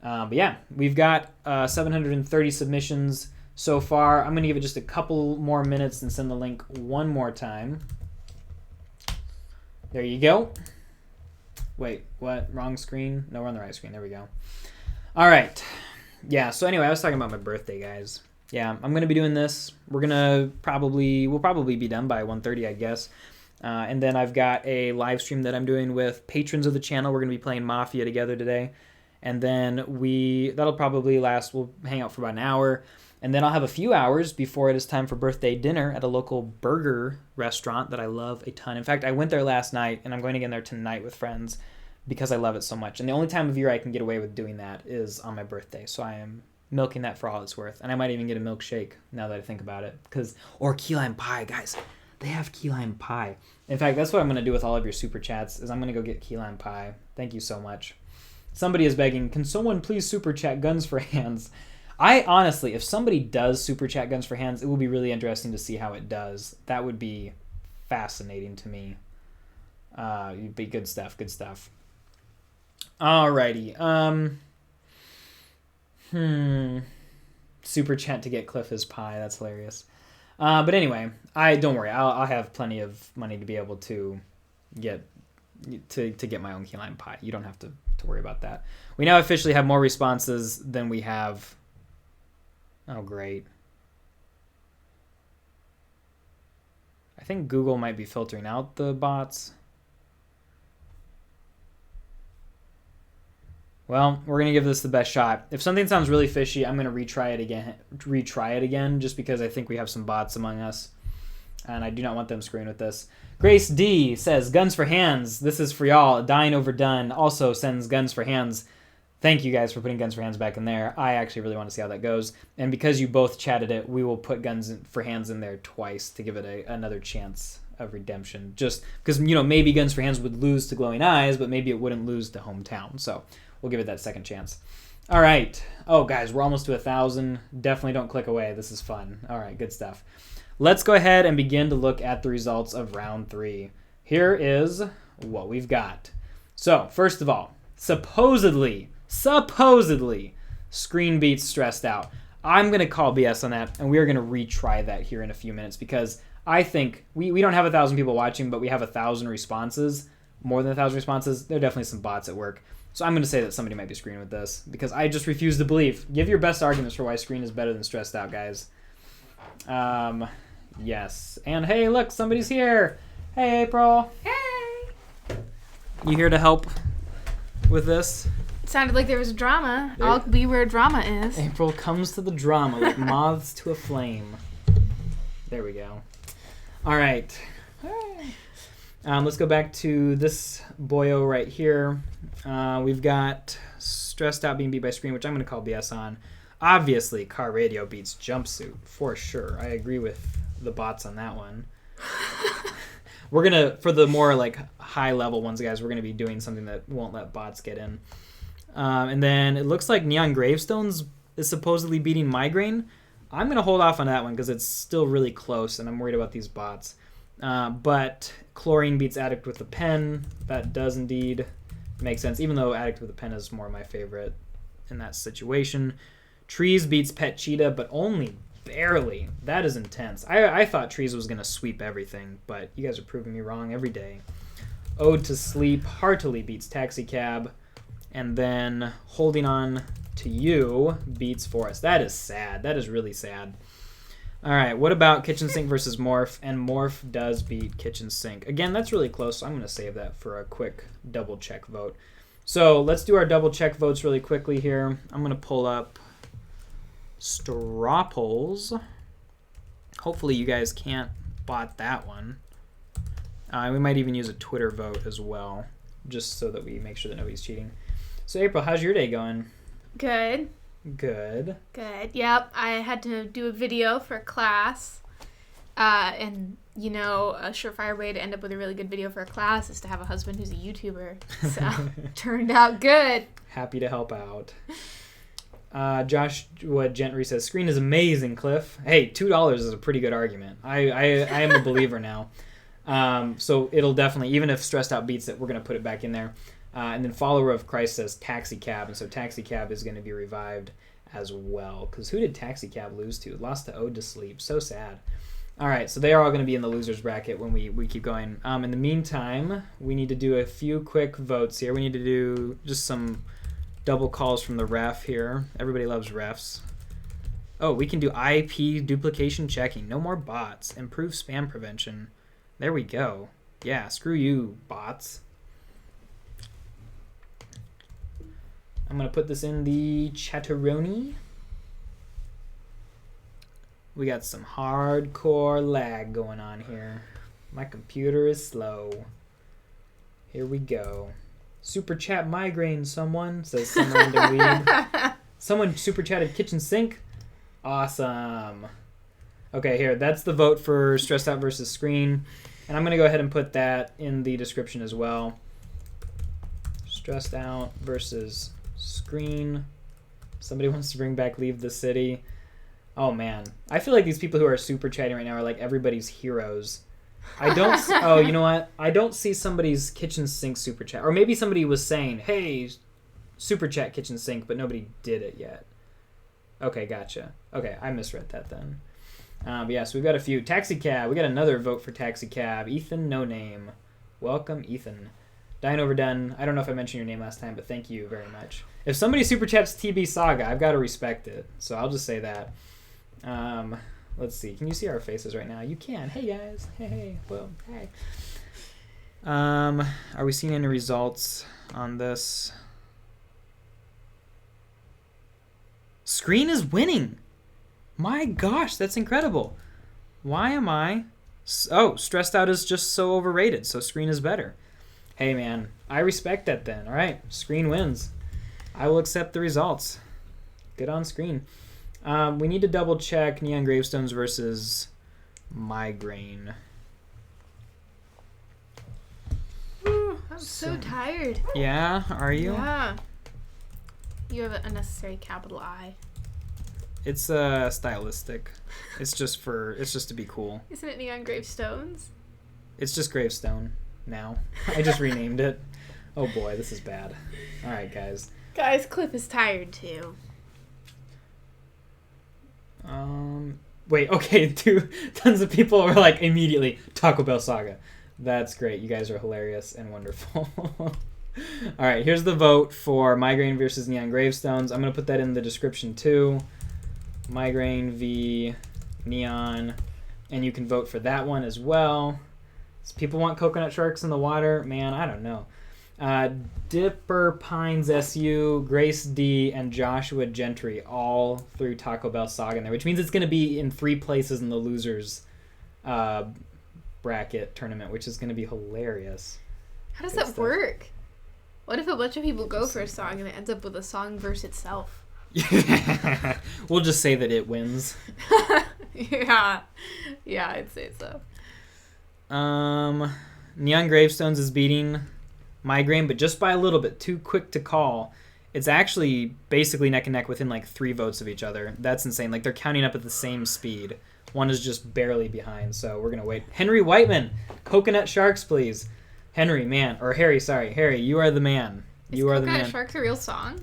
But yeah, we've got 730 submissions so far. I'm going to give it just a couple more minutes and send the link one more time. There you go. Wait, what? Wrong screen? No, we're on the right screen. There we go. All right. Yeah, so anyway, I was talking about my birthday, guys. Yeah, I'm going to be doing this. We'll probably be done by 1:30, I guess. And then I've got a live stream that I'm doing with patrons of the channel. We're going to be playing Mafia together today. And then that'll probably last, we'll hang out for about an hour. And then I'll have a few hours before it is time for birthday dinner at a local burger restaurant that I love a ton. In fact, I went there last night, and I'm going again there tonight with friends because I love it so much. And the only time of year I can get away with doing that is on my birthday. So I am milking that for all it's worth. And I might even get a milkshake now that I think about it. Or key lime pie, guys. They have key lime pie. In fact, that's what I'm going to do with all of your super chats is I'm going to go get key lime pie. Thank you so much. Somebody is begging, can someone please super chat Guns for Hands? I honestly, if somebody does super chat Guns for Hands, it will be really interesting to see how it does. That would be fascinating to me. It'd be good stuff. Alrighty. Super chat to get Cliff his pie. That's hilarious. But anyway, don't worry. I'll have plenty of money to be able to get my own key lime pie. You don't have to worry about that. We now officially have more responses than we have. Oh, great. I think Google might be filtering out the bots. Well, we're going to give this the best shot. If something sounds really fishy, I'm going to retry it again just because I think we have some bots among us. And I do not want them screwing with this. Grace D says, Guns for Hands. This is for y'all. Dying Overdone also sends Guns for Hands. Thank you guys for putting Guns for Hands back in there. I actually really want to see how that goes. And because you both chatted it, we will put Guns for Hands in there twice to give it another chance of redemption. Just because, maybe Guns for Hands would lose to Glowing Eyes, but maybe it wouldn't lose to Hometown. So we'll give it that second chance. All right. Oh, guys, we're almost to 1,000. Definitely don't click away. This is fun. All right, good stuff. Let's go ahead and begin to look at the results of round 3. Here is what we've got. So, first of all, supposedly, Screen beats Stressed Out. I'm going to call BS on that, and we are going to retry that here in a few minutes because I think we don't have 1,000 people watching, but we have 1,000 responses, more than 1,000 responses. There are definitely some bots at work. So I'm going to say that somebody might be screening with this because I just refuse to believe. Give your best arguments for why Screen is better than Stressed Out, guys. Yes. And hey, look, somebody's here. Hey, April.
Hey.
You here to help with this?
It sounded like there was drama. I'll be where drama is.
April comes to the drama like moths to a flame. There we go. All right. Let's go back to this boyo right here. We've got Stressed Out being beat by Screen, which I'm going to call BS on. Obviously, Car Radio beats Jumpsuit, for sure. I agree with the bots on that one. We're going to, for the more high-level ones, guys, we're going to be doing something that won't let bots get in. And then it looks like Neon Gravestones is supposedly beating Migraine. I'm going to hold off on that one because it's still really close, and I'm worried about these bots. But Chlorine beats Addict with a Pen. That does indeed make sense, even though Addict with a Pen is more my favorite in that situation. Trees beats Pet Cheetah, but only barely. That is intense. I thought Trees was going to sweep everything, but you guys are proving me wrong every day. Ode to Sleep heartily beats Taxi Cab, and then Holding On to You beats Forest. That is sad. That is really sad. All right, what about Kitchen Sink versus Morph? And Morph does beat Kitchen Sink. Again, that's really close, so I'm going to save that for a quick double-check vote. So let's do our double-check votes really quickly here. I'm going to pull up straw polls. Hopefully you guys can't bot that one. We might even use a Twitter vote as well, just so that we make sure that nobody's cheating. So, April, how's your day going?
Good.
Good.
Yep. I had to do a video for class. And, you know, a surefire way to end up with a really good video for a class is to have a husband who's a YouTuber. So, turned out good.
Happy to help out. Joshua Gentry says, screen is amazing, Cliff. Hey, $2 is a pretty good argument. I am a believer now. So it'll definitely, even if Stressed Out beats it, we're going to put it back in there. And then Follower of Christ says Taxi Cab. And so Taxi Cab is going to be revived as well. Because who did Taxi Cab lose to? It lost to Ode to Sleep. So sad. All right, so they are all going to be in the losers bracket when we keep going. In the meantime, we need to do a few quick votes here. We need to do just some double calls from the ref here. Everybody loves refs. Oh, we can do IP duplication checking. No more bots. Improve spam prevention. There we go. Yeah, screw you, bots. I'm going to put this in the Chatteroni. We got some hardcore lag going on here. My computer is slow. Here we go. Super chat migraine, someone, says some random weed. Someone super chatted kitchen sink. Awesome. Okay, here, that's the vote for Stressed Out versus Screen. And I'm going to go ahead and put that in the description as well. Stressed Out versus Screen. Somebody wants to bring back Leave the City. Oh, man. I feel like these people who are super chatting right now are like everybody's heroes. I don't... Oh, you know what? I don't see somebody's kitchen sink super chat. Or maybe somebody was saying, hey, super chat kitchen sink, but nobody did it yet. Okay, gotcha. Okay, I misread that then. But yeah, so we've got a few. Taxi Cab. We got another vote for Taxi Cab. Ethan No Name. Welcome, Ethan. Dying Overdone. I don't know if I mentioned your name last time, but thank you very much. If somebody super chats TB Saga, I've got to respect it. So I'll just say that. Let's see. Can you see our faces right now? You can. Hey, guys. Hey. Well, hey. Are we seeing any results on this? Screen is winning. My gosh, that's incredible. Why am I... Oh, Stressed Out is just so overrated, so Screen is better. Hey, man. I respect that then. All right. Screen wins. I will accept the results. Good on Screen. We need to double check Neon Gravestones versus Migraine.
Ooh, I'm so tired.
Yeah, are you?
Yeah. You have an unnecessary capital I.
It's stylistic. It's just to be cool.
Isn't it Neon Gravestones?
It's just Gravestone now. I just renamed it. Oh boy, this is bad. All right, guys.
Guys, Cliff is tired too.
Wait, okay, tons of people are like immediately Taco Bell Saga. That's great. You guys are hilarious and wonderful. All right, here's the vote for Migraine versus Neon Gravestones. I'm going to put that in the description too. Migraine v. Neon. And you can vote for that one as well. So people want coconut sharks in the water. Man, I don't know. Dipper Pines SU, Grace D, and Joshua Gentry all threw Taco Bell Saga in there, which means it's going to be in 3 places in the losers bracket tournament, which is going to be hilarious.
How does that work? What if a bunch of people go for a song and it ends up with a song verse itself?
We'll just say that it wins.
Yeah, I'd say so.
Neon Gravestones is beating Migraine, but just by a little bit. Too quick to call. It's actually basically neck and neck within like 3 votes of each other. That's insane. Like they're counting up at the same speed. One is just barely behind, so we're gonna wait. Henry Whiteman, Coconut Sharks, please. Henry, man, or Harry, sorry, Harry, you are the man. You are the man.
Is Coconut Sharks a real song?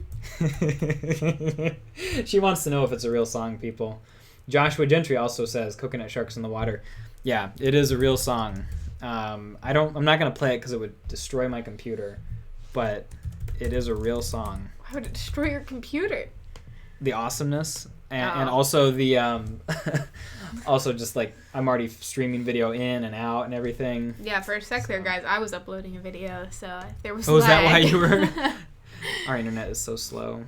She wants to know if it's a real song, people. Joshua Gentry also says Coconut Sharks in the Water. Yeah, it is a real song. I'm not gonna play it because it would destroy my computer, but it is a real song.
Why would it destroy your computer?
The awesomeness and also the also just like I'm already streaming video in and out and everything.
Yeah, for a sec there, guys, I was uploading a video, so there was.
Oh, is that why you were? Our internet is so slow.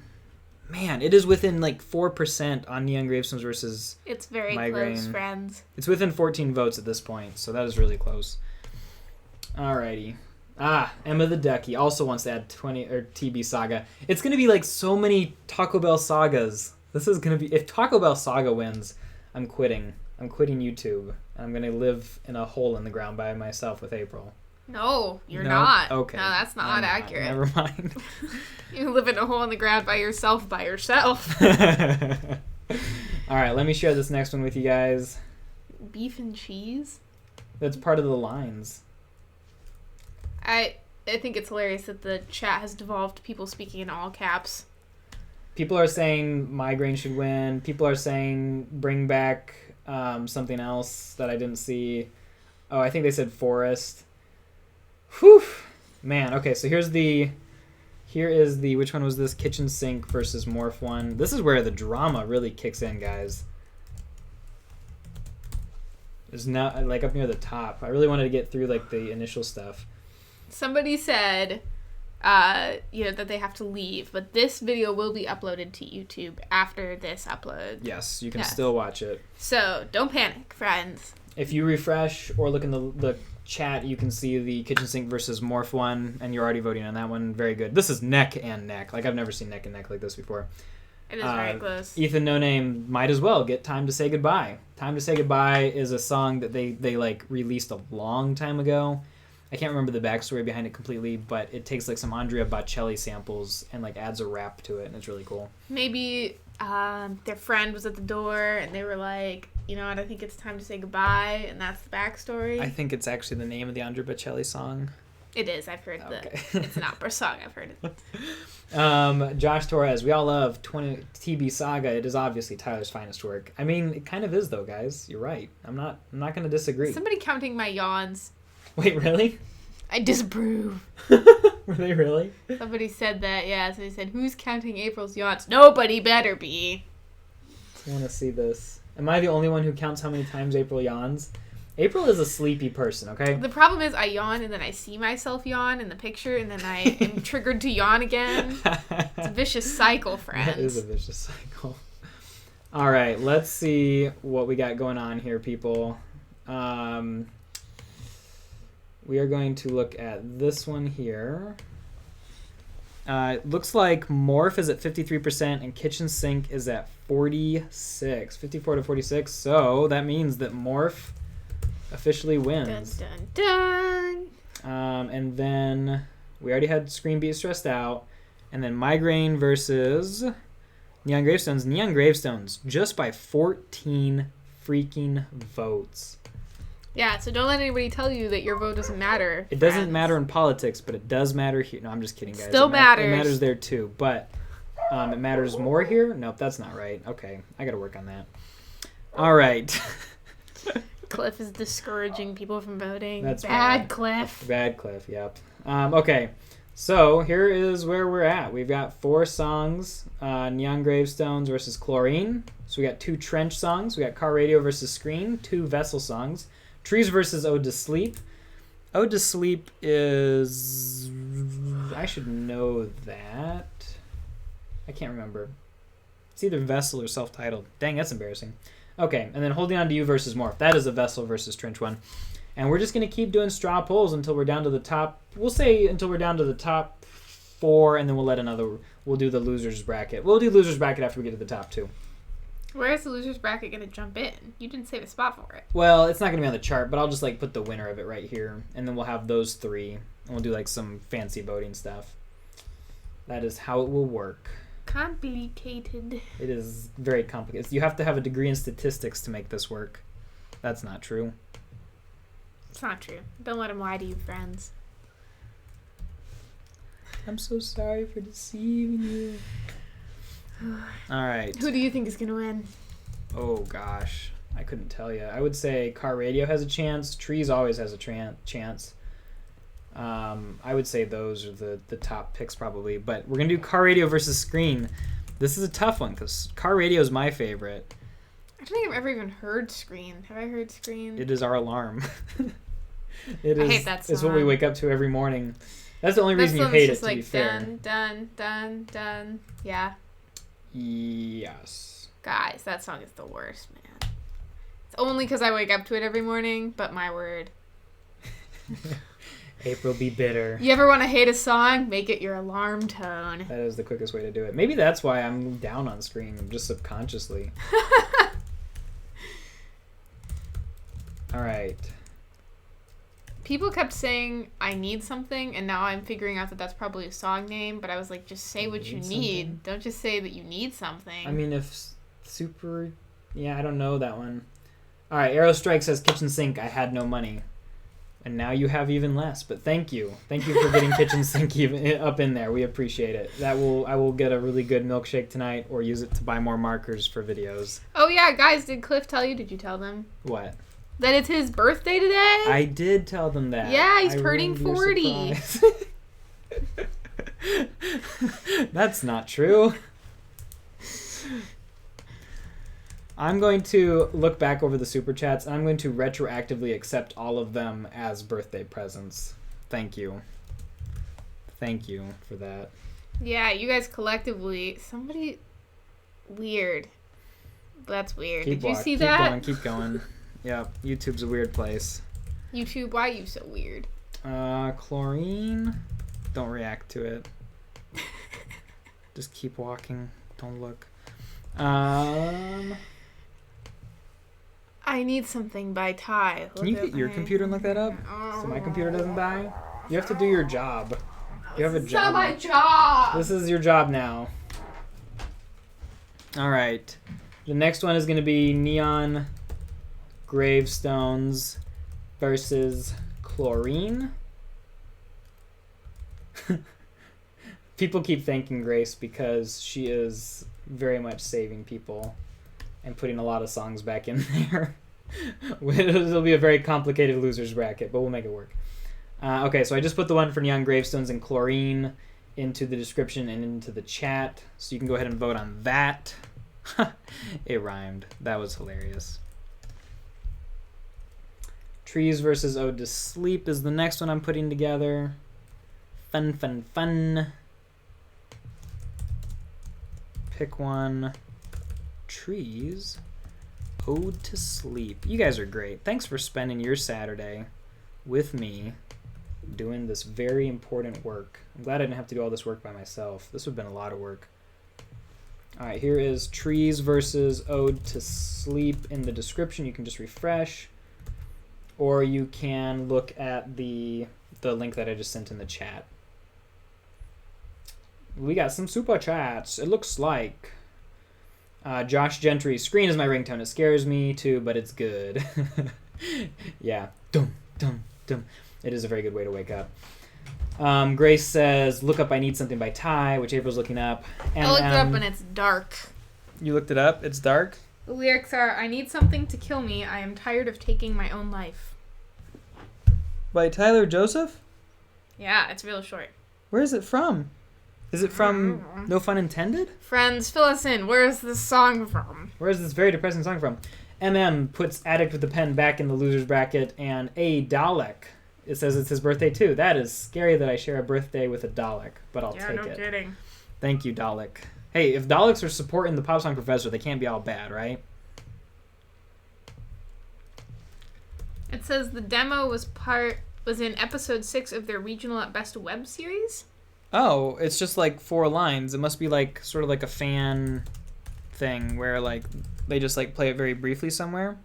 Man, it is within like 4% on Neon Gravestones versus
It's very
Migraine.
close, friends.
It's within 14 votes at this point, so that is really close. Alrighty. Emma the Ducky also wants to add 20 or TB Saga. It's gonna be like so many Taco Bell sagas. This is gonna be, if Taco Bell Saga wins, I'm quitting. I'm quitting YouTube. I'm gonna live in a hole in the ground by myself with April.
No, you're
No?
not.
Okay.
No, that's not accurate.
Never mind.
You live in a hole in the ground by yourself.
All right, let me share this next one with you guys.
Beef and cheese?
That's part of the lines.
I think it's hilarious that the chat has devolved to people speaking in all caps.
People are saying migraine should win. People are saying bring back something else that I didn't see. Oh, I think they said forest. Whew. Man, okay, so here is the, which one was this? Kitchen sink versus morph one. This is where the drama really kicks in, guys. It's not, like, up near the top. I really wanted to get through, like, the initial stuff.
Somebody said, that they have to leave, but this video will be uploaded to YouTube after this upload.
Yes, you can still watch it.
So, don't panic, friends.
If you refresh or look in the chat, you can see the kitchen sink versus morph one, and you're already voting on that one. Very good. This is neck and neck. Like, I've never seen neck and neck like this before.
It is very close.
Ethan No Name might as well get Time to Say Goodbye. Time to Say Goodbye is a song that they like released a long time ago. I can't remember the backstory behind it completely, but it takes like some Andrea Bocelli samples and like adds a rap to it, and it's really cool.
Maybe their friend was at the door and they were like, you know what, I think it's time to say goodbye, and that's the backstory.
I think it's actually the name of the Andrea Bocelli song.
It is. I've heard it's an opera song. I've heard it.
Josh Torres, we all love 20 TB Saga. It is obviously Tyler's finest work. I mean, it kind of is though, guys. You're right. I'm not going to disagree.
Somebody counting my yawns.
Wait, really?
I disapprove.
Were they really?
Somebody said that, yeah. So they said, who's counting April's yawns? Nobody better be.
I want to see this. Am I the only one who counts how many times April yawns? April is a sleepy person, okay?
The problem is I yawn and then I see myself yawn in the picture and then I am triggered to yawn again. It's a vicious cycle, friends.
That is a vicious cycle. All right, let's see what we got going on here, people. We are going to look at this one here. Looks like Morph is at 53% and Kitchen Sink is at 46. 54 to 46. So that means that Morph officially wins.
Dun, dun, dun.
And then we already had Scream Beat Stressed Out. And then Migraine versus Neon Gravestones. Neon Gravestones just by 14 freaking votes.
Yeah, so don't let anybody tell you that your vote doesn't matter.
It doesn't matter in politics, but it does matter here. No, I'm just kidding, guys.
Still matters.
It matters there too, but it matters more here? Nope, that's not right. Okay, I got to work on that. All right.
Cliff is discouraging people from voting.
That's
bad,
bad.
Cliff.
Bad Cliff, yep. Okay, so here is where we're at. We've got 4 songs, Neon Gravestones versus Chlorine. So we got 2 Trench songs. We got Car Radio versus Screen, 2 Vessel songs. Trees versus Ode to Sleep. Ode to Sleep is... I should know that. I can't remember. It's either Vessel or self-titled. Dang, that's embarrassing. Okay, and then Holding On to You versus Morph. That is a Vessel versus Trench one. And we're just going to keep doing straw polls until we're down to the top. We'll say until we're down to the top 4, and then we'll do the loser's bracket. We'll do loser's bracket after we get to the top 2.
Where's the loser's bracket going to jump in? You didn't save a spot for it.
Well, it's not going to be on the chart, but I'll just like put the winner of it right here, and then we'll have those 3, and we'll do like some fancy voting stuff. That is how it will work.
Complicated.
It is very complicated. You have to have a degree in statistics to make this work. That's not true.
It's not true. Don't let him lie to you, friends.
I'm so sorry for deceiving you. All right.
Who do you think is going to win?
Oh, gosh. I couldn't tell you. I would say Car Radio has a chance. Trees always has a chance. I would say those are the top picks probably. But we're going to do Car Radio versus Screen. This is a tough one because Car Radio is my favorite.
I don't think I've ever even heard Screen. Have I heard Screen?
It is our alarm.
I hate that song.
It's what we wake up to every morning. That's the only reason you hate it, to be fair.
Dun, dun, dun, dun. Yeah.
Yes.
Guys, that song is the worst, man. It's only because I wake up to it every morning, but my word.
April be bitter.
You ever want to hate a song? Make it your alarm tone.
That is the quickest way to do it. Maybe that's why I'm down on screen, just subconsciously. All right.
People kept saying, I need something, and now I'm figuring out that that's probably a song name, but I was like, just say what you need.
Something?
Don't just say that you need something.
I mean, if super... Yeah, I don't know that one. All right, Arrow Strike says, kitchen sink, I had no money. And now you have even less, but thank you. Thank you for getting kitchen sink even up in there. We appreciate it. I will get a really good milkshake tonight or use it to buy more markers for videos.
Oh yeah, guys, did Cliff tell you? Did you tell them?
What?
That it's his birthday today?
I did tell them that.
Yeah, he's
I
turning
ruined your
40.
surprise. That's not true. I'm going to look back over the super chats and I'm going to retroactively accept all of them as birthday presents. Thank you. Thank you for that.
Yeah, you guys collectively, somebody weird. That's weird. Did you see that?
Keep going. Yeah, YouTube's a weird place.
YouTube, why are you so weird?
Chlorine. Don't react to it. Just keep walking. Don't look.
I need something by Ty.
Can you get your computer and look that up? So my computer doesn't die? You have to do your job. You have a job.
It's not my job!
This is your job now. Alright. The next one is going to be Neon Gravestones versus Chlorine. People keep thanking Grace because she is very much saving people and putting a lot of songs back in there. It'll be a very complicated losers bracket, but we'll make it work. Okay, so I just put the one for Neon Gravestones and Chlorine into the description and into the chat, so you can go ahead and vote on that. It rhymed. That was hilarious. Trees versus Ode to Sleep is the next one I'm putting together. Fun, fun, fun. Pick one. Trees. Ode to Sleep. You guys are great. Thanks for spending your Saturday with me doing this very important work. I'm glad I didn't have to do all this work by myself. This would have been a lot of work. Alright, here is Trees versus Ode to Sleep in the description. You can just refresh. Or you can look at the link that I just sent in the chat. We got some super chats. It looks like Josh Gentry, screen is my ringtone. It scares me too, but it's good. Yeah. Dum, dum, dum. It is a very good way to wake up. Grace says, look up I Need Something by Ty, which April's looking up.
I looked it up and it's dark.
You looked it up? It's dark?
The lyrics are, I need something to kill me. I am tired of taking my own life.
By Tyler Joseph?
Yeah, it's real short.
Where is it from? Is it from No Fun Intended?
Friends, fill us in. Where is this song from?
Where is this very depressing song from? MM puts Addict with the Pen back in the losers bracket, and A. Dalek. It says it's his birthday too. That is scary that I share a birthday with a Dalek, but I'll take it.
Yeah, no kidding.
Thank you, Dalek. Hey, if Daleks are supporting the Pop Song Professor, they can't be all bad, right?
It says the demo was in episode 6 of their Regional at Best web series.
Oh, it's just like 4 lines. It must be like sort of like a fan thing where like they just like play it very briefly somewhere.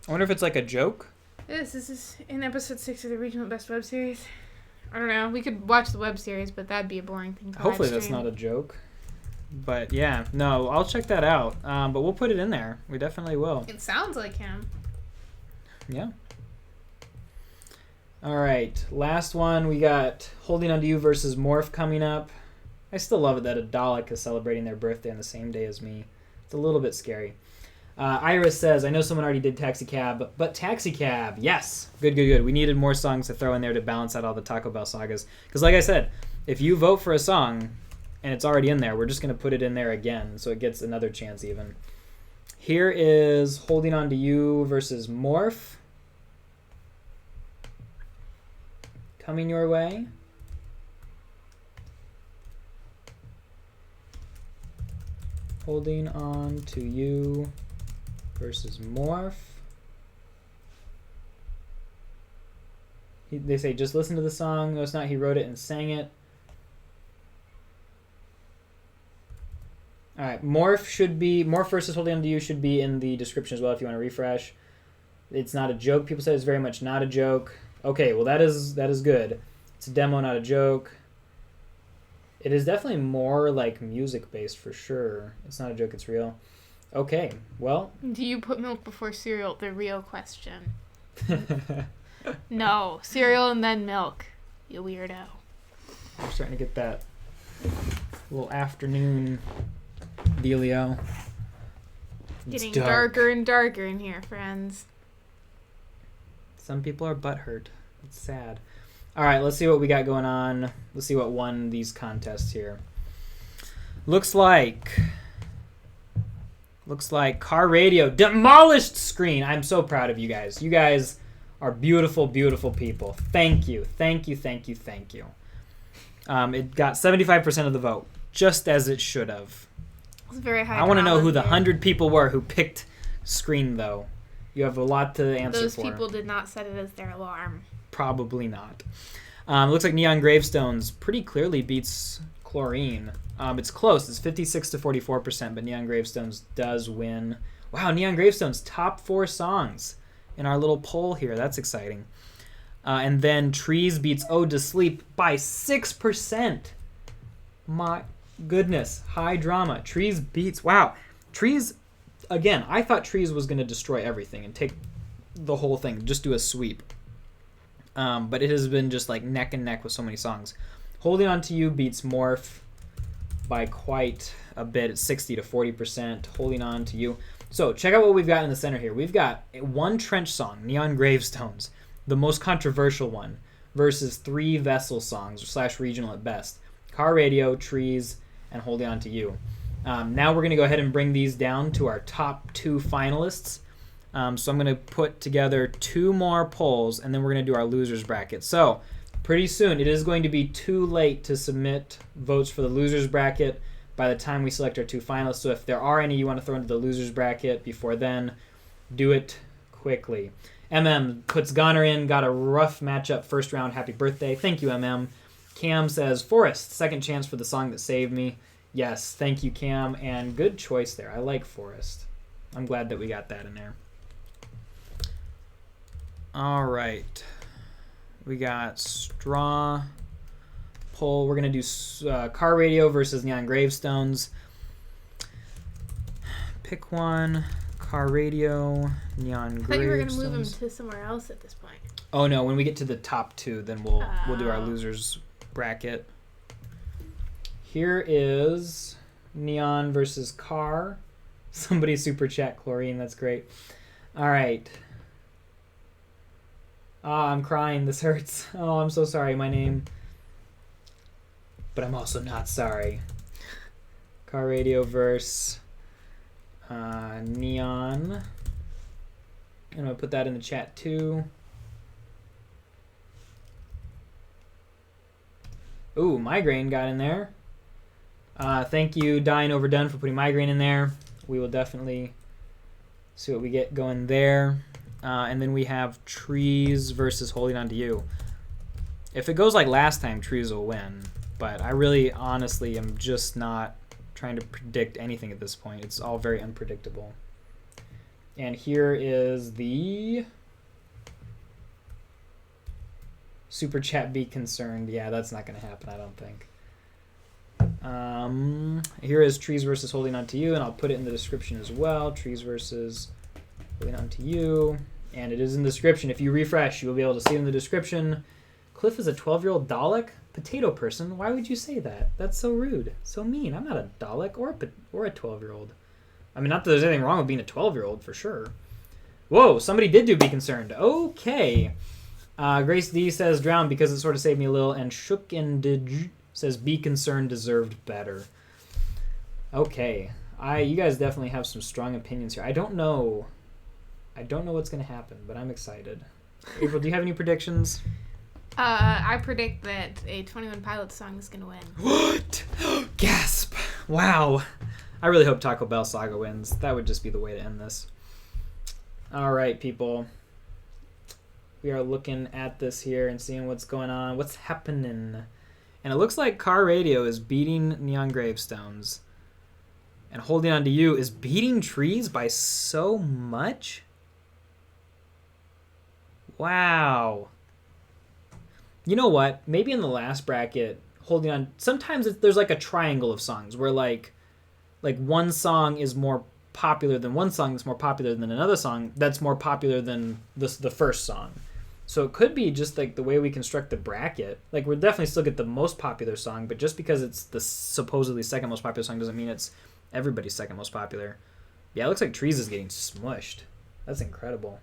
I wonder if it's like a joke.
This is in episode 6 of the Regional at Best web series. I don't know. We could watch the web series, but that'd be a boring thing to
Hopefully
live
that's
stream.
not a joke. But yeah, no, I'll check that out. But we'll put it in there. We definitely will.
It sounds like him.
Yeah. All right, last one. We got Holding On To You versus Morph coming up. I still love it that a Dalek is celebrating their birthday on the same day as me. It's a little bit scary. Iris says, I know someone already did Taxi Cab, but Taxi Cab, yes. Good, good, good. We needed more songs to throw in there to balance out all the Taco Bell sagas. Because like I said, if you vote for a song and it's already in there, we're just going to put it in there again so it gets another chance even. Here is Holding On To You versus Morph. Coming your way. Holding On To You versus Morph. They say, just listen to the song. No, it's not. He wrote it and sang it. All right. Morph versus Holding On To You should be in the description as well if you want to refresh. It's not a joke. People say it's very much not a joke. Okay, well, that is good. It's a demo, not a joke. It is definitely more like music-based for sure. It's not a joke, it's real. Okay, well.
Do you put milk before cereal? The real question. No, cereal and then milk. You weirdo.
We're starting to get that little afternoon dealio. It's
Getting
dark.
darker and darker in here, friends.
Some people are butthurt. It's sad. All right, let's see what we got going on. Let's see what won these contests here. Looks like Car Radio demolished Screen. I'm so proud of you guys. You guys are beautiful, beautiful people. Thank you. Thank you, thank you, thank you. It got 75% of the vote, just as it should have.
It's very high.
I want to know who the
here.
100 people were who picked Screen, though. You have a lot to answer
Those
for.
Those people did not set it as their alarm.
Probably not. Looks like Neon Gravestones pretty clearly beats Chlorine. It's close. It's 56 to 44%, but Neon Gravestones does win. Wow, Neon Gravestones, top 4 songs in our little poll here. That's exciting. And then Trees beats Ode to Sleep by 6%. My goodness. High drama. Trees beats... Wow. Trees... Again, I thought Trees was going to destroy everything and take the whole thing, just do a sweep. But it has been just like neck and neck with so many songs. Holding On To You beats Morph by quite a bit at 60 to 40%. Holding On To You. So check out what we've got in the center here. We've got one Trench song, Neon Gravestones, the most controversial one, versus 3 Vessel songs, / regional at best. Car Radio, Trees, and Holding On To You. Now we're going to go ahead and bring these down to our top 2 finalists. So I'm going to put together 2 more polls, and then we're going to do our losers bracket. So pretty soon, it is going to be too late to submit votes for the losers bracket by the time we select our 2 finalists. So if there are any you want to throw into the losers bracket before then, do it quickly. puts Goner in, got a rough matchup first round. Happy birthday. Thank you, Cam says, Forrest, second chance for the song that saved me. Yes, thank you, Cam, and good choice there. I like Forrest. I'm glad that we got that in there. All right. We got straw poll. We're going to do Car Radio versus Neon Gravestones. Pick one. Car Radio, Neon Gravestones.
I thought you were going to move him to somewhere else at this point.
Oh, no. When we get to the top 2, then we'll do our losers bracket. Here is Neon versus Car. Somebody super chat Chlorine. That's great. All right. I'm crying. This hurts. Oh, I'm so sorry. My name. But I'm also not sorry. Car Radio verse Neon. And I'm going to put that in the chat too. Ooh, Migraine got in there. Thank you, Dying Overdone, for putting Migraine in there. We will definitely see what we get going there. And then we have Trees versus Holding On To You. If it goes like last time, Trees will win. But I really, honestly, am just not trying to predict anything at this point. It's all very unpredictable. And here is the Super Chat Be Concerned. Yeah, that's not going to happen, I don't think. Here is Trees versus Holding On To You, and I'll put it in the description as well. Trees versus Holding On To You. And it is in the description. If you refresh, you will be able to see it in the description. Cliff is a 12-year-old Dalek? Potato person? Why would you say that? That's so rude. So mean. I'm not a Dalek or a 12-year-old. I mean, not that there's anything wrong with being a 12-year-old, for sure. Whoa, somebody did do Be Concerned. Okay. Grace D says, Drown because it sort of saved me a little. And Shook and Dij says, Be Concerned deserved better. Okay. You guys definitely have some strong opinions here. I don't know what's going to happen, but I'm excited. April, do you have any predictions?
I predict that a 21 Pilots song is going to win.
What? Gasp. Wow. I really hope Taco Bell Saga wins. That would just be the way to end this. All right, people. We are looking at this here and seeing what's going on, what's happening. And it looks like Car Radio is beating Neon Gravestones. And Holding On To You is beating Trees by so much? Wow. You know what? Maybe in the last bracket, Holding On... Sometimes there's like a triangle of songs where like one song is more popular than one song that's more popular than another song that's more popular than the first song. So it could be just like the way we construct the bracket. Like we'll definitely still get the most popular song, but just because it's the supposedly second most popular song doesn't mean it's everybody's second most popular. Yeah, it looks like Trees is getting smushed. That's incredible.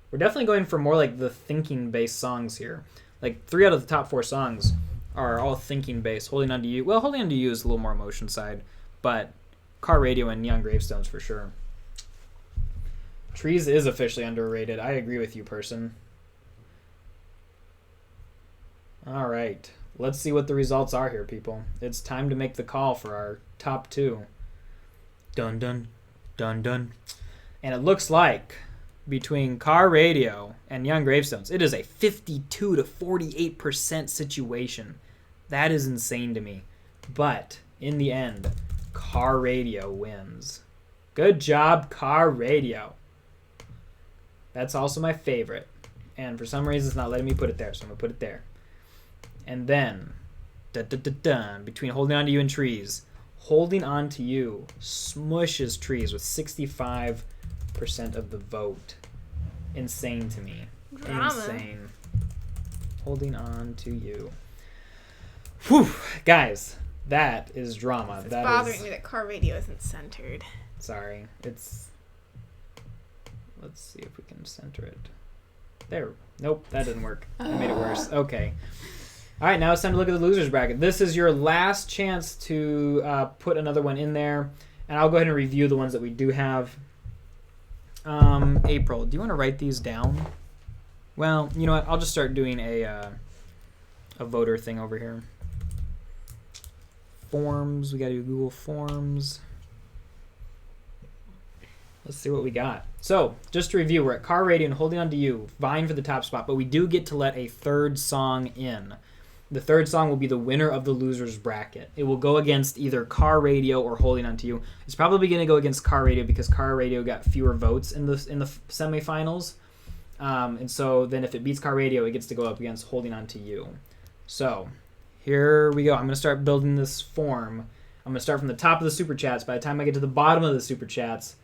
We're definitely going for more like the thinking-based songs here. Like 3 out of the top 4 songs are all thinking-based. Holding On To You. Well, Holding On To You is a little more emotion side, but Car Radio and Neon Gravestones for sure. Trees is officially underrated. I agree with you, person. All right. Let's see what the results are here, people. It's time to make the call for our top 2. Dun, dun, dun, dun. And it looks like between Car Radio and Young Gravestones, it is a 52 to 48% situation. That is insane to me. But in the end, Car Radio wins. Good job, Car Radio. That's also my favorite. And for some reason, it's not letting me put it there, so I'm going to put it there. And then, between Holding On To You and Trees, Holding On To You smushes Trees with 65% of the vote. Insane to me.
Drama.
Insane. Holding On To You. Whew, guys, that is drama.
It's bothering me that Car Radio isn't centered.
Sorry, it's... Let's see if we can center it. There. Nope, that didn't work. I made it worse. Okay. All right, now it's time to look at the losers bracket. This is your last chance to put another one in there, and I'll go ahead and review the ones that we do have. April, do you want to write these down? Well, you know what? I'll just start doing a voter thing over here. Forms. We got to do Google Forms. Let's see what we got. So, just to review, we're at Car Radio and Holding On To You, vying for the top spot, but we do get to let a third song in. The third song will be the winner of the losers bracket. It will go against either Car Radio or Holding On To You. It's probably going to go against Car Radio because Car Radio got fewer votes in the semifinals. And so then if it beats Car Radio, it gets to go up against Holding On To You. So, here we go. I'm going to start building this form. I'm going to start from the top of the Super Chats. By the time I get to the bottom of the Super Chats,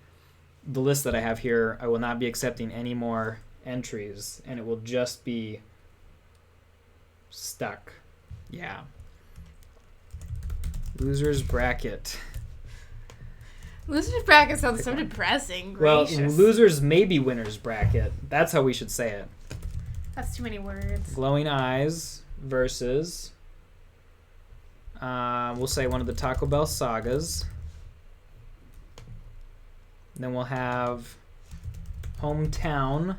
the list that I have here, I will not be accepting any more entries, and it will just be stuck. Yeah. Losers bracket.
Losers bracket sounds so depressing. Gracious.
Well, losers maybe winners bracket. That's how we should say it.
That's too many words.
Glowing Eyes versus, we'll say one of the Taco Bell sagas. Then we'll have Hometown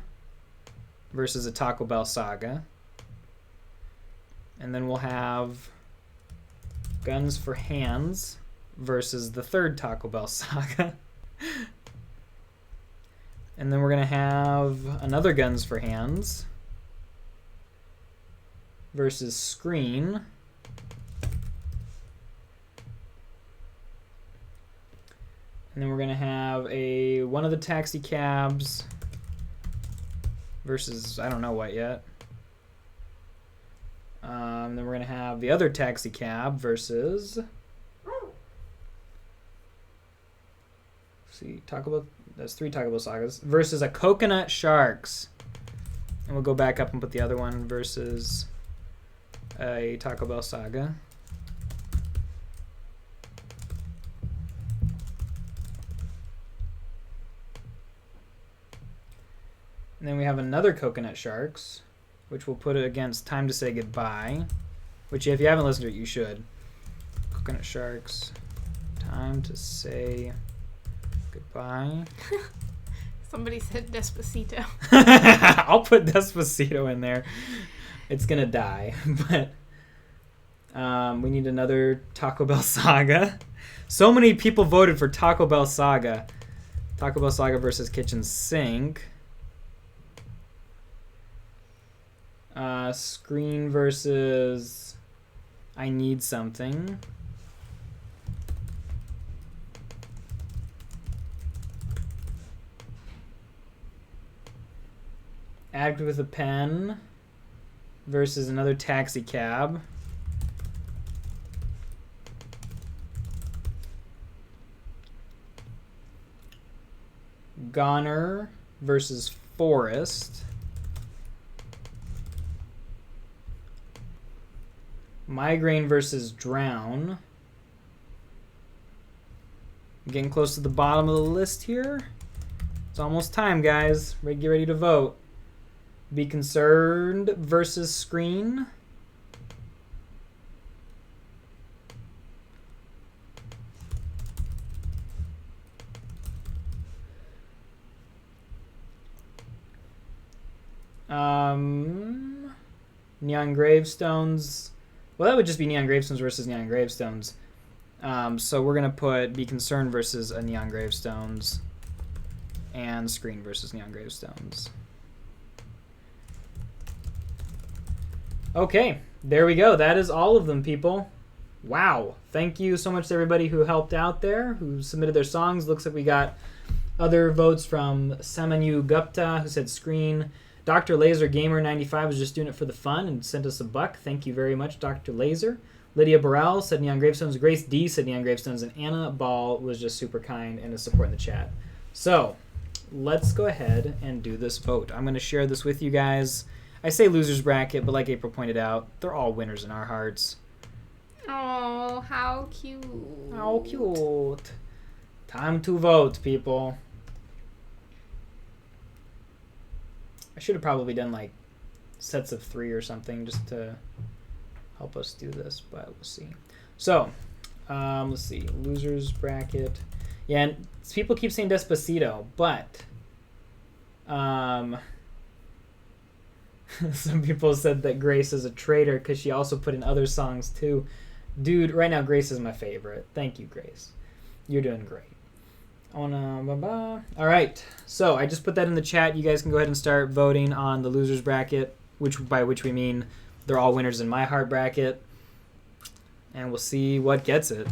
versus a Taco Bell saga. And then we'll have Guns for Hands versus the third Taco Bell saga. And then we're going to have another Guns for Hands versus Screen. And then we're going to have one of the Taxi Cabs versus I don't know what yet. Then we're going to have the other Taxi Cab versus... See, Taco Bell... That's 3 Taco Bell sagas. Versus a Coconut Sharks. And we'll go back up and put the other one versus a Taco Bell saga. And then we have another Coconut Sharks, which we'll put it against Time to Say Goodbye, which if you haven't listened to it, you should. Coconut Sharks, Time to Say Goodbye.
Somebody said Despacito.
I'll put Despacito in there. It's going to die, but we need another Taco Bell saga. So many people voted for Taco Bell saga. Taco Bell saga versus Kitchen Sink. Screen versus I Need Something. Act with a Pen versus Another Taxi Cab. Goner versus Forest. Migraine versus Drown. I'm getting close to the bottom of the list here. It's almost time, guys. Get ready to vote. Be Concerned versus Screen. Neon Gravestones. Well, that would just be Neon Gravestones versus Neon Gravestones. So we're going to put Be Concerned versus a Neon Gravestones and Screen versus Neon Gravestones. Okay, there we go. That is all of them, people. Wow. Thank you so much to everybody who helped out there, who submitted their songs. Looks like we got other votes from Samanu Gupta, who said Screen. Dr. Laser Gamer 95 was just doing it for the fun and sent us $1. Thank you very much, Dr. Laser. Lydia Burrell said Neon Gravestones. Grace D said Neon Gravestones. And Anna Ball was just super kind and is supporting the chat. So let's go ahead and do this vote. I'm going to share this with you guys. I say loser's bracket, but like April pointed out, they're all winners in our hearts.
Oh, how cute.
How cute. Time to vote, people. I should have probably done like sets of 3 or something just to help us do this, but we'll see. So, let's see. Losers bracket. Yeah, and people keep saying Despacito, but some people said that Grace is a traitor because she also put in other songs too. Dude, right now Grace is my favorite. Thank you, Grace. You're doing great. All right, so I just put that in the chat. You guys can go ahead and start voting on the losers bracket, by which we mean they're all winners in my heart bracket, and we'll see what gets it.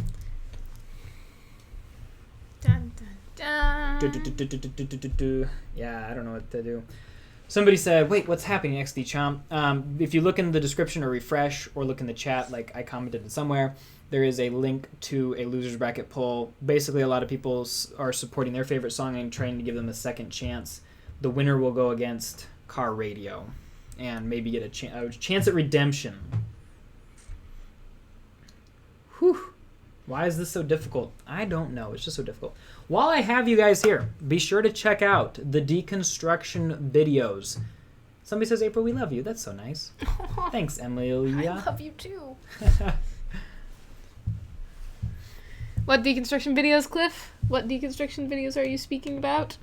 Dun, dun, dun.
Yeah, I don't know what to do. Somebody said, wait, what's happening, XD Chomp? If you look in the description or refresh or look in the chat, like I commented it somewhere, there is a link to a loser's bracket poll. Basically, a lot of people are supporting their favorite song and trying to give them a second chance. The winner will go against Car Radio and maybe get a chance at redemption. Whew. Why is this so difficult? I don't know. It's just so difficult. While I have you guys here, be sure to check out the deconstruction videos. Somebody says, April, we love you. That's so nice. Thanks, Emily.
I love you too. What deconstruction videos, Cliff? What deconstruction videos are you speaking about?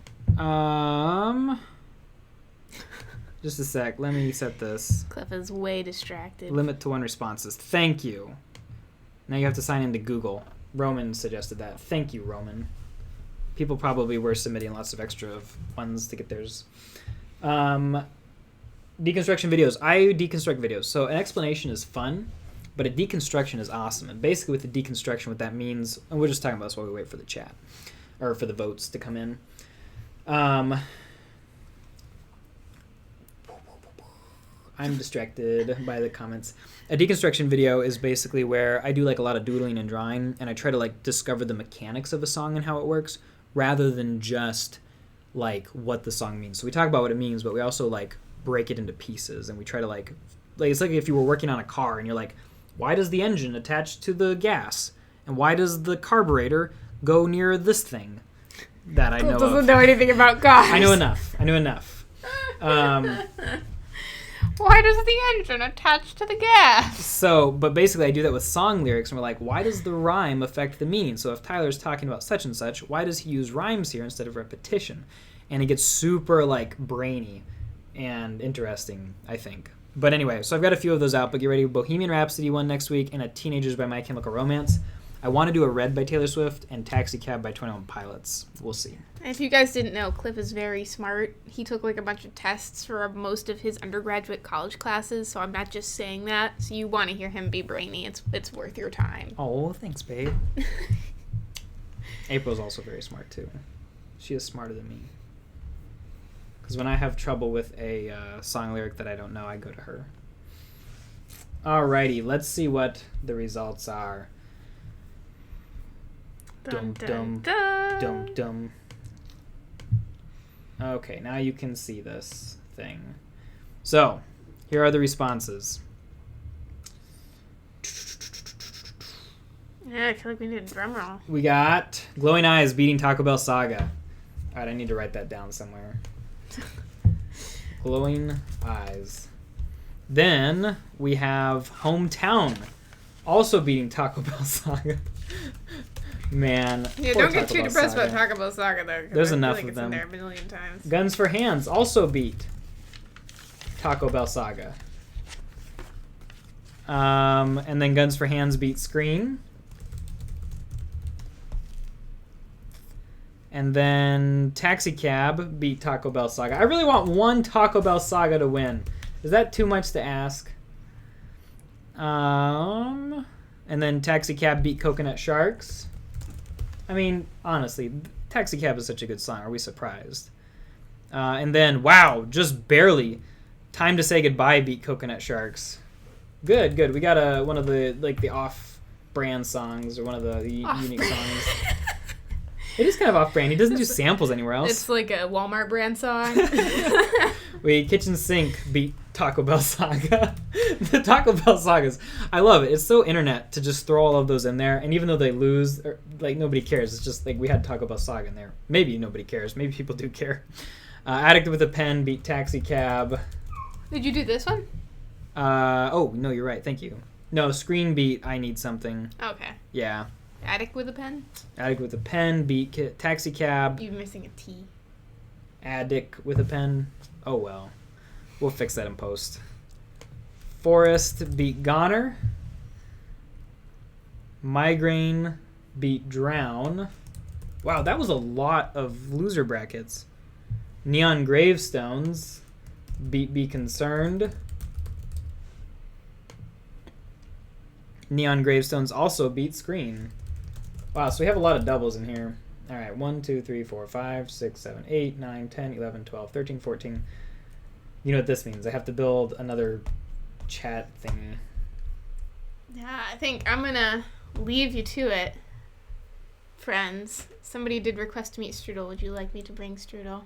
Just a sec. Let me set this.
Cliff is way distracted.
Limit to 1 responses. Thank you. Now you have to sign into Google. Roman suggested that. Thank you, Roman. People probably were submitting lots of extra ones to get theirs. Deconstruction videos. I deconstruct videos. So an explanation is fun, but a deconstruction is awesome. And basically with the deconstruction, what that means, and we're just talking about this while we wait for the chat, or for the votes to come in. I'm distracted by the comments. A deconstruction video is basically where I do like a lot of doodling and drawing, and I try to like discover the mechanics of a song and how it works, rather than just like what the song means. So we talk about what it means, but we also like break it into pieces, and we try to like it's like if you were working on a car and you're like, why does the engine attach to the gas? And why does the carburetor go near this thing that I know
doesn't know anything about cars.
I know enough.
Why does the engine attach to the gas?
So, but basically I do that with song lyrics, and we're like, why does the rhyme affect the meaning? So if Tyler's talking about such and such, why does he use rhymes here instead of repetition? And it gets super like brainy and interesting, I think. But anyway, so I've got a few of those out, but get ready. Bohemian Rhapsody one next week and a Teenagers by My Chemical Romance. I want to do a Red by Taylor Swift and Taxi Cab by 21 Pilots. We'll see.
And if you guys didn't know, Cliff is very smart. He took like a bunch of tests for most of his undergraduate college classes, so I'm not just saying that. So you want to hear him be brainy. It's worth your time.
Oh, thanks, babe. April's also very smart, too. She is smarter than me. Because when I have trouble with a song lyric that I don't know, I go to her. Alrighty, let's see what the results are.
Dum,
Dum,
dum,
dum, dum. Okay, now you can see this thing. So, here are the responses.
Yeah, I feel like we need a drum roll.
We got Glowing Eyes beating Taco Bell Saga. Alright, I need to write that down somewhere. Glowing Eyes. Then we have Hometown also beating Taco Bell Saga. Man.
Yeah,
poor
don't get
Taco
too
Bell
depressed
Saga.
about Taco Bell Saga, though. 'Cause
There's
I feel
enough
like
of
it's
them.
in there a million times.
Guns for Hands also beat Taco Bell Saga. And then Guns for Hands beat Screen. And then Taxi Cab beat Taco Bell Saga. I really want one Taco Bell Saga to win. Is that too much to ask? And then Taxi Cab beat Coconut Sharks. I mean, honestly, Taxi Cab is such a good song. Are we surprised? And then, wow, just barely, Time to Say Goodbye beat Coconut Sharks. Good. We got one of the off-brand songs, or one of the unique songs. It is kind of off-brand. He doesn't do samples anywhere else.
It's like a Walmart brand song.
Kitchen Sink beat Taco Bell Saga. The Taco Bell Sagas, I love it. It's so internet to just throw all of those in there, and even though they lose, nobody cares. It's just like we had Taco Bell Saga in there. Maybe nobody cares. Maybe people do care. Addict with a Pen beat Taxi Cab.
Did you do this one?
Oh, no, you're right. Thank you. No, Screen beat I Need Something.
Okay.
Yeah.
Addict with a Pen?
Addict with a Pen beat Taxi Cab.
You're missing a T.
Addict with a Pen. Oh, well. We'll fix that in post. Forest beat Goner. Migraine beat Drown. Wow, that was a lot of loser brackets. Neon Gravestones beat Be Concerned. Neon Gravestones also beat Screen. Wow, so we have a lot of doubles in here. All right, 1, 2, 3, 4, 5, 6, 7, 8, 9, 10, 11, 12, 13, 14. You know what this means. I have to build another chat thingy.
Yeah, I think I'm going to leave you to it, friends. Somebody did request to meet Strudel. Would you like me to bring Strudel?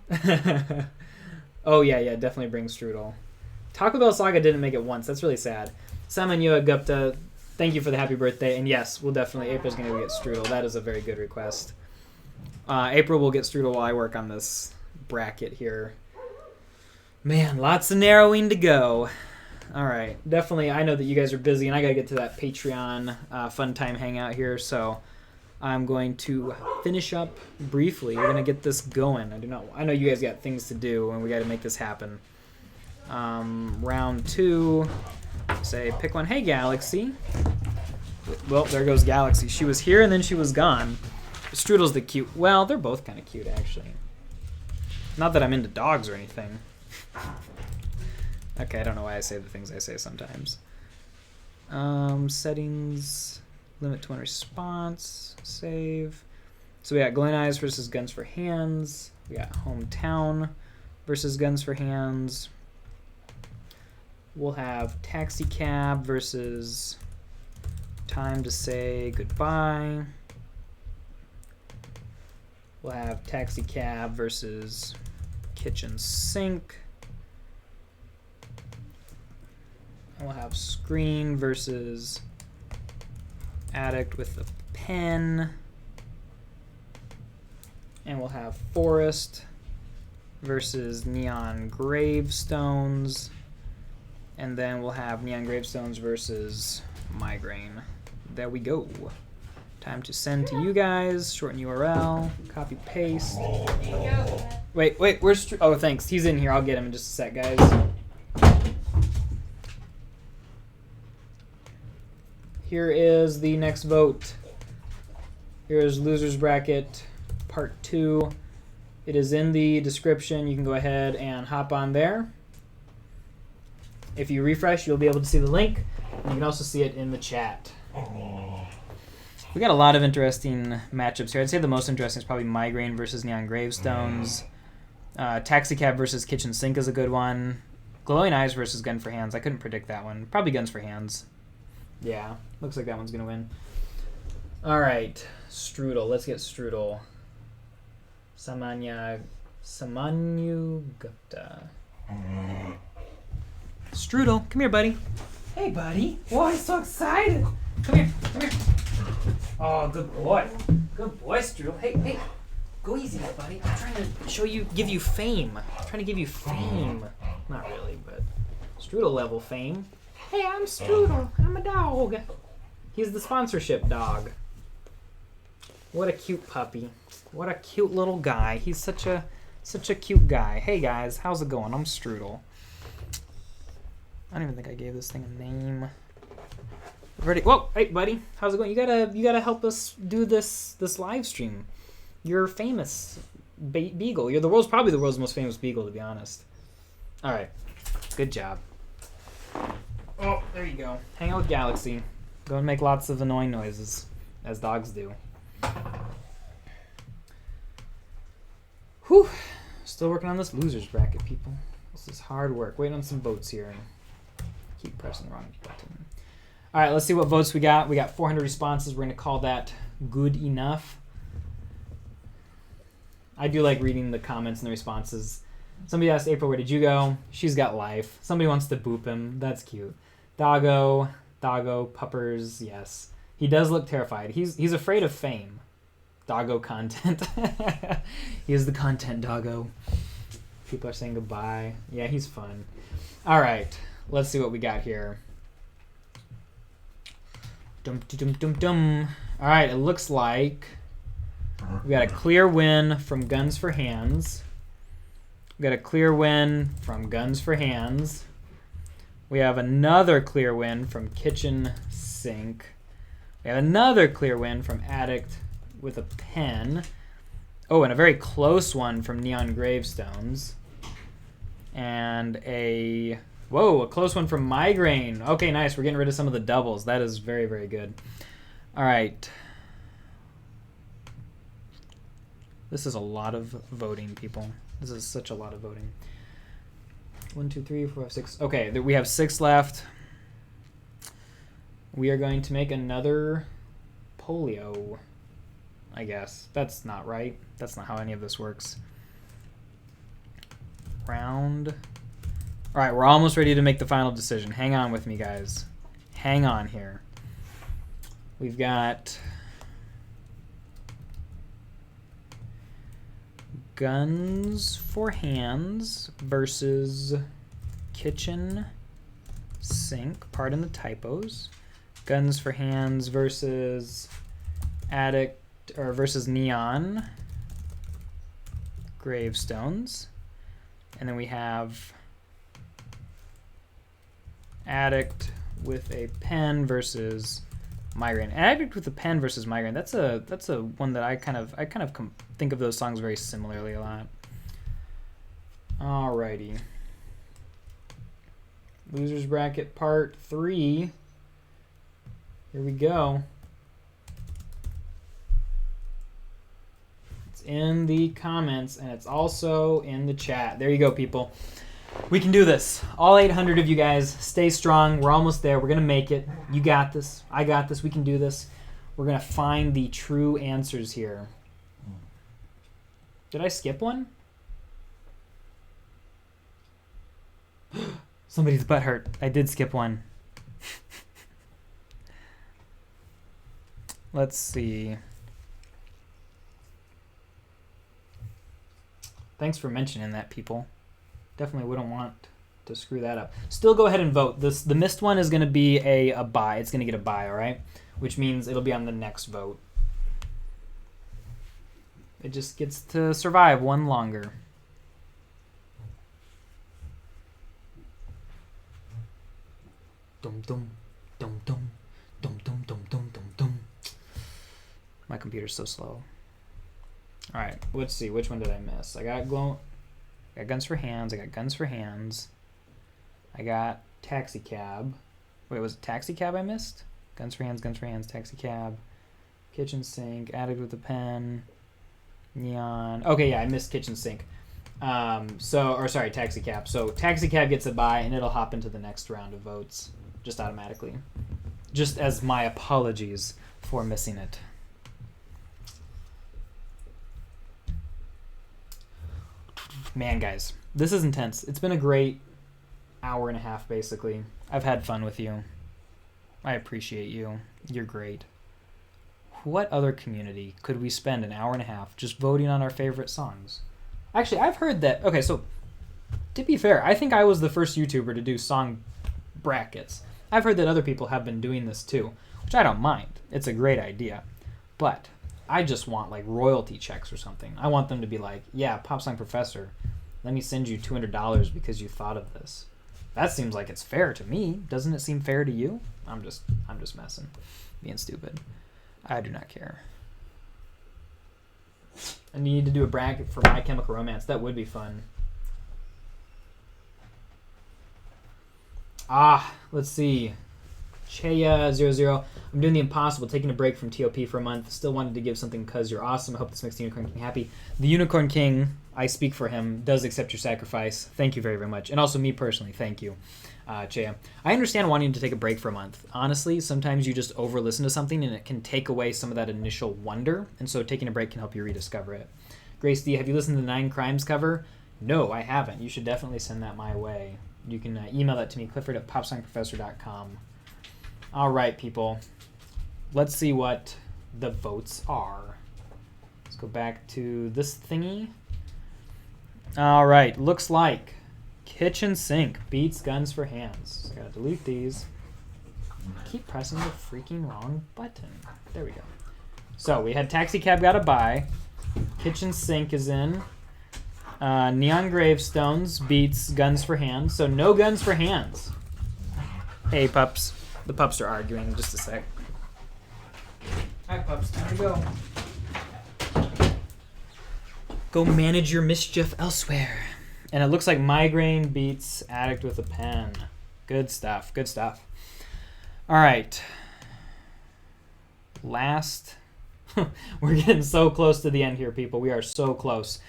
Oh, yeah, definitely bring Strudel. Taco Bell Saga didn't make it once. That's really sad. Samanya Gupta, thank you for the happy birthday. And yes, we'll definitely, April's going to get Strudel. That is a very good request. April will get Strudel while I work on this bracket here. Man, lots of narrowing to go. All right. Definitely, I know that you guys are busy, and I got to get to that Patreon fun time hangout here, so I'm going to finish up briefly. We're going to get this going. I know you guys got things to do, and we got to make this happen. Round 2. Say, pick one. Hey, Galaxy. Well, there goes Galaxy. She was here, and then she was gone. Strudel's the cute. Well, they're both kind of cute, actually. Not that I'm into dogs or anything. Okay, I don't know why I say the things I say sometimes. Settings, limit to one response, save. So we got Glowing Eyes versus Guns for Hands. We got Hometown versus Guns for Hands. We'll have Taxi Cab versus Time to Say Goodbye. We'll have Taxi Cab versus Kitchen Sink. And we'll have Screen versus Addict with a Pen. And we'll have Forest versus Neon Gravestones. And then we'll have Neon Gravestones versus Migraine. There we go. Time to send to you guys. Shorten URL. Copy, paste. Wait, where's... Oh, thanks. He's in here. I'll get him in just a sec, guys. Here is the next vote. Here's Losers Bracket Part 2. It is in the description. You can go ahead and hop on there. If you refresh, you'll be able to see the link. And you can also see it in the chat. We got a lot of interesting matchups here. I'd say the most interesting is probably Migraine versus Neon Gravestones. Taxicab versus Kitchen Sink is a good one. Glowing Eyes versus Gun for Hands. I couldn't predict that one. Probably Guns for Hands. Yeah, looks like that one's going to win. All right, Strudel. Let's get Strudel. Samanyu Gupta. Strudel, come here, buddy. Hey, buddy. Whoa, I'm so excited. Come here, come here. Oh, good boy. Good boy, Strudel. Hey. Go easy there, buddy. I'm trying to give you fame. I'm trying to give you fame. Not really, but Strudel level fame. Hey, I'm Strudel. I'm a dog. He's the sponsorship dog. What a cute puppy. What a cute little guy. He's such a cute guy. Hey guys, how's it going? I'm Strudel. I don't even think I gave this thing a name. Ready? Whoa, hey buddy, how's it going? You gotta help us do this live stream. You're famous beagle. You're probably the world's most famous beagle, to be honest. All right, good job. Oh, there you go. Hang out with Galaxy. Go and make lots of annoying noises, as dogs do. Whew. Still working on this losers bracket, people. This is hard work. Waiting on some votes here. Keep pressing the wrong button. All right, let's see what votes we got. We got 400 responses. We're going to call that good enough. I do like reading the comments and the responses. Somebody asked April, where did you go? She's got life. Somebody wants to boop him. That's cute. Doggo, puppers, yes. He does look terrified. He's afraid of fame. Doggo content. He is the content doggo. People are saying goodbye. Yeah, he's fun. All right, let's see what we got here. Dum. All right, it looks like we got a clear win from Guns for Hands. We got a clear win from Guns for Hands. We have another clear win from Kitchen Sink. We have another clear win from Addict with a Pen. Oh, and a very close one from Neon Gravestones. And a close one from Migraine. Okay, nice. We're getting rid of some of the doubles. That is very, very good. All right. This is a lot of voting, people. This is such a lot of voting. 1, 2, 3, 4, 5, 6. Okay, we have 6 left. We are going to make another polio, I guess. That's not right. That's not how any of this works. Round. All right, we're almost ready to make the final decision. Hang on with me, guys. Hang on here. We've got Guns for Hands versus Kitchen Sink. Pardon the typos. Guns for Hands versus versus Neon Gravestones. And then we have Addict with a Pen versus Migraine. Addict with a Pen versus Migraine. That's a one that I kind of think of those songs very similarly a lot. Alrighty. Losers bracket part 3. Here we go. It's in the comments and it's also in the chat. There you go, people. We can do this. All 800 of you guys, stay strong. We're almost there. We're going to make it. You got this. I got this. We can do this. We're going to find the true answers here. Did I skip one? Somebody's butt hurt. I did skip one. Let's see. Thanks for mentioning that, people. Definitely wouldn't want to screw that up. Still go ahead and vote. The missed one is going to be a bye. It's going to get a bye, all right? Which means it'll be on the next vote. It just gets to survive one longer. Dum dum dum dum dum dum dum dum dum dum. My computer's so slow. All right, let's see. Which one did I miss? I got Guns for Hands. I got Guns for Hands. I got Taxi Cab. Wait, was it Taxi Cab I missed? Guns for Hands, Taxi Cab, Kitchen Sink, Addict with a Pen, Neon. Okay, yeah, I missed Kitchen Sink. Taxi Cab. So Taxi Cab gets a bye, and it'll hop into the next round of votes just automatically. Just as my apologies for missing it. Man, guys, this is intense. It's been a great hour and a half, basically. I've had fun with you. I appreciate you. You're great. What other community could we spend an hour and a half just voting on our favorite songs? Actually, I've heard that... Okay, so, to be fair, I think I was the first YouTuber to do song brackets. I've heard that other people have been doing this too, which I don't mind. It's a great idea. But I just want, like, royalty checks or something. I want them to be like, yeah, Pop Song Professor, let me send you $200 because you thought of this. That seems like it's fair to me. Doesn't it seem fair to you? I'm just messing. Being stupid. I do not care. I need to do a bracket for My Chemical Romance. That would be fun. Let's see. Cheya00. I'm doing the impossible, taking a break from TOP for a month. Still wanted to give something because you're awesome. I hope this makes the Unicorn King happy. The Unicorn King, I speak for him, does accept your sacrifice. Thank you very, very much. And also me personally, thank you, Cheya. I understand wanting to take a break for a month. Honestly, sometimes you just over-listen to something and it can take away some of that initial wonder. And so taking a break can help you rediscover it. Grace D, have you listened to the 9 Crimes cover? No, I haven't. You should definitely send that my way. You can email that to me, clifford@popsongprofessor.com. All right, people. Let's see what the votes are. Let's go back to this thingy. All right, looks like Kitchen Sink beats Guns for Hands. So I gotta delete these. Keep pressing the freaking wrong button. There we go. So we had Taxi Cab got a bye. Kitchen Sink is in. Neon Gravestones beats Guns for Hands. So no Guns for Hands. Hey, pups. The pups are arguing. Just a sec. Hi, pups. Time to go. Go manage your mischief elsewhere. And it looks like Migraine beats Addict with a Pen. Good stuff. Good stuff. All right. Last. We're getting so close to the end here, people. We are so close.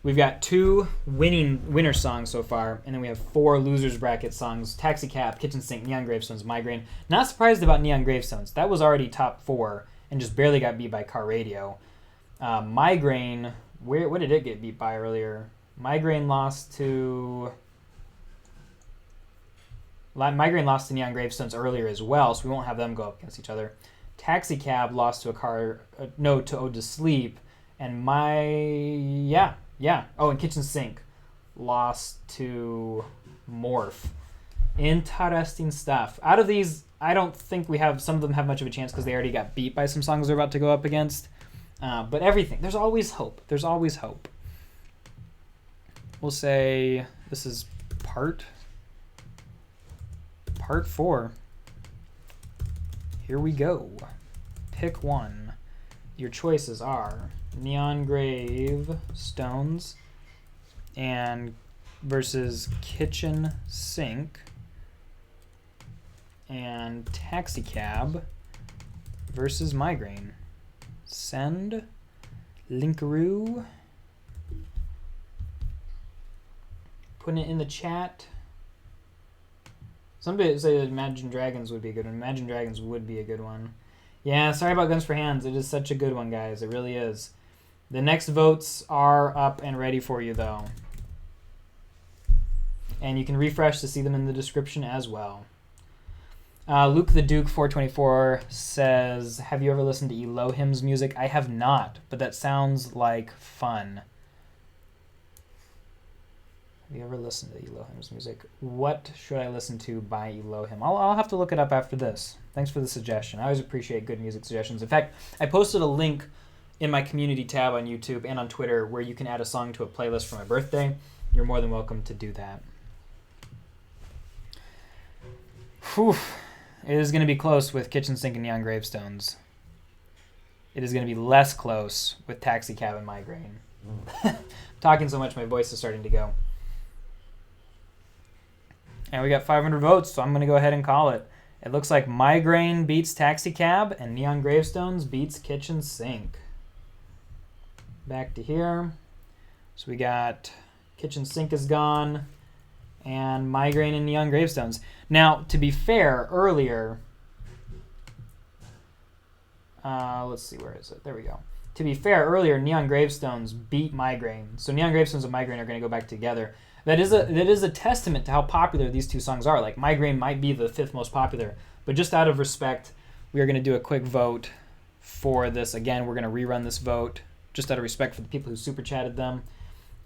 We've got 2 winner songs so far, and then we have 4 losers bracket songs. Taxi Cab, Kitchen Sink, Neon Gravestones, Migraine. Not surprised about Neon Gravestones. That was already top 4 and just barely got beat by Car Radio. Migraine, what did it get beat by earlier? Migraine lost to Neon Gravestones earlier as well, so we won't have them go up against each other. Taxi Cab lost to to Ode to Sleep, and and Kitchen Sink lost to Morph. Interesting stuff. Out of these, I don't think some of them have much of a chance because they already got beat by some songs they're about to go up against. But everything, there's always hope. There's always hope. We'll say this is part 4. Here we go. Pick one. Your choices are Neon Gravestones and versus Kitchen Sink and Taxi Cab versus Migraine. Send. Linkaroo. Putting it in the chat. Somebody say that Imagine Dragons would be a good one. Imagine Dragons would be a good one. Yeah, sorry about Guns for Hands. It is such a good one, guys. It really is. The next votes are up and ready for you, though. And you can refresh to see them in the description as well. Luke the Duke 424 says, have you ever listened to Elohim's music? I have not, but that sounds like fun. Have you ever listened to Elohim's music? What should I listen to by Elohim? I'll have to look it up after this. Thanks for the suggestion. I always appreciate good music suggestions. In fact, I posted a link in my community tab on YouTube and on Twitter where you can add a song to a playlist for my birthday. You're more than welcome to do that. Whew. It is going to be close with Kitchen Sink and Neon Gravestones. it is going to be less close with Taxi Cab and Migraine. Talking so much, my voice is starting to go. And we got 500 votes, so I'm going to go ahead and call it. It looks like Migraine beats Taxi Cab and Neon Gravestones beats Kitchen Sink. Back to here. So we got Kitchen Sink is gone and Migraine and Neon Gravestones. Now, to be fair, earlier... let's see, where is it? There we go. To be fair, earlier, Neon Gravestones beat Migraine. So Neon Gravestones and Migraine are going to go back together. That is a testament to how popular these two songs are. Like, Migraine might be the 5th most popular. But just out of respect, we are going to do a quick vote for this. Again, we're going to rerun this vote just out of respect for the people who super chatted them.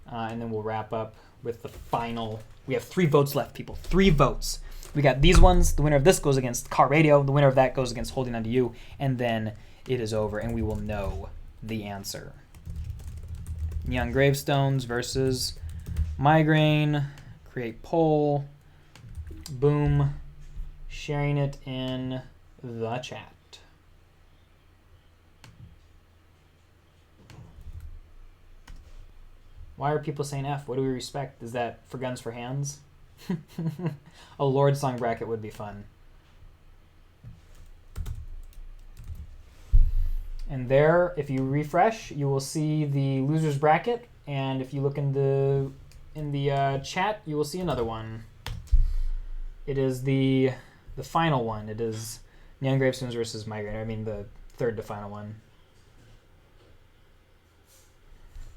And then we'll wrap up with the final. We have 3 votes left, people. 3 votes. We got these ones. The winner of this goes against Car Radio. The winner of that goes against Holding On To You. And then it is over, and we will know the answer. Neon Gravestones versus Migraine. Create poll. Boom. Sharing it in the chat. Why are people saying F? What do we respect? Is that for guns for hands? A Lord song bracket would be fun. And there, if you refresh, you will see the losers bracket. And if you look in the chat, you will see another one. It is the final one. It is Neon Gravestones versus Migraine. I mean the third to final one.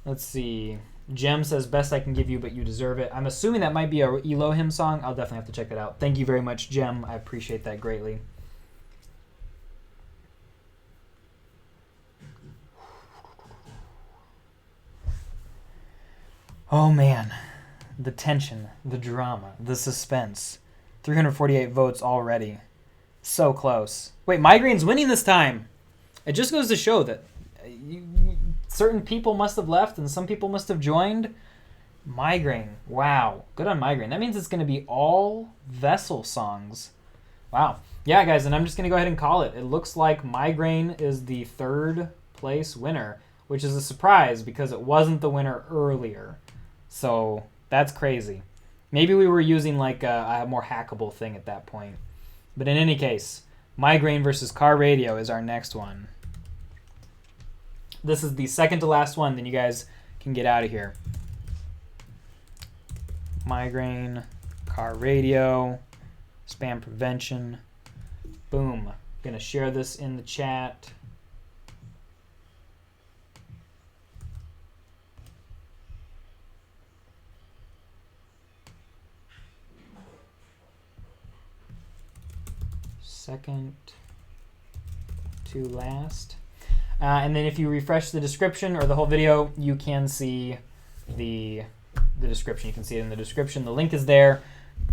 Let's see. Jem says, best I can give you, but you deserve it. I'm assuming that might be a Elohim song. I'll definitely have to check that out. Thank you very much, Jem. I appreciate that greatly. Oh, man. The tension, the drama, the suspense. 348 votes already. So close. Wait, Migraine's winning this time. It just goes to show that certain people must have left and some people must have joined. Migraine. Wow. Good on Migraine. That means it's going to be all Vessel songs. Wow. Yeah, guys, and I'm just going to go ahead and call it. It looks like Migraine is the 3rd place winner, which is a surprise because it wasn't the winner earlier. So that's crazy. Maybe we were using like a more hackable thing at that point. But in any case, Migraine versus Car Radio is our next one. This is the second to last one, then you guys can get out of here. Migraine, Car Radio, spam prevention. Boom. Gonna share this in the chat. Second to last. And then if you refresh the description or the whole video, you can see the description. You can see it in the description. The link is there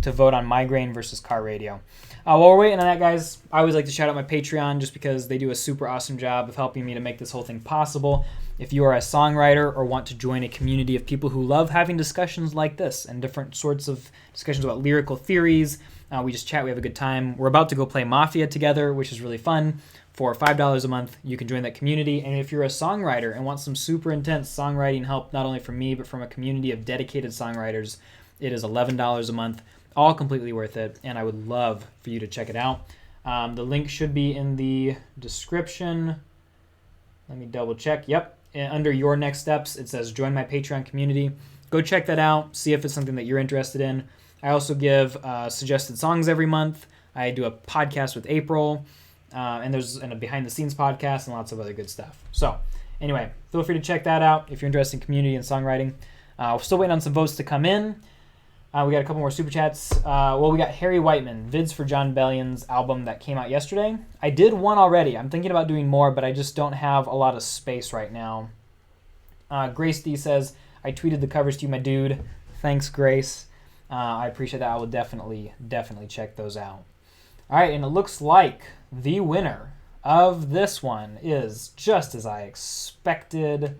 to vote on Migraine versus Car Radio. While we're waiting on that, guys, I always like to shout out my Patreon just because they do a super awesome job of helping me to make this whole thing possible. If you are a songwriter or want to join a community of people who love having discussions like this and different sorts of discussions about lyrical theories, we just chat, we have a good time. We're about to go play Mafia together, which is really fun. For $5 a month, you can join that community. And if you're a songwriter and want some super intense songwriting help, not only from me, but from a community of dedicated songwriters, it is $11 a month, all completely worth it. And I would love for you to check it out. The link should be in the description. Let me double check. Yep. And under your next steps, it says join my Patreon community. Go check that out. See if it's something that you're interested in. I also give suggested songs every month. I do a podcast with April. And there's a behind the scenes podcast and lots of other good stuff. So anyway, feel free to check that out if you're interested in community and songwriting. We're still waiting on some votes to come in. We got a couple more super chats. We got Harry Whiteman, vids for John Bellion's album that came out yesterday. I did one already. I'm thinking about doing more, but I just don't have a lot of space right now. Grace D says, I tweeted the covers to you, my dude. Thanks, Grace. I appreciate that. I will definitely check those out. All right, and it looks like the winner of this one is, just as I expected,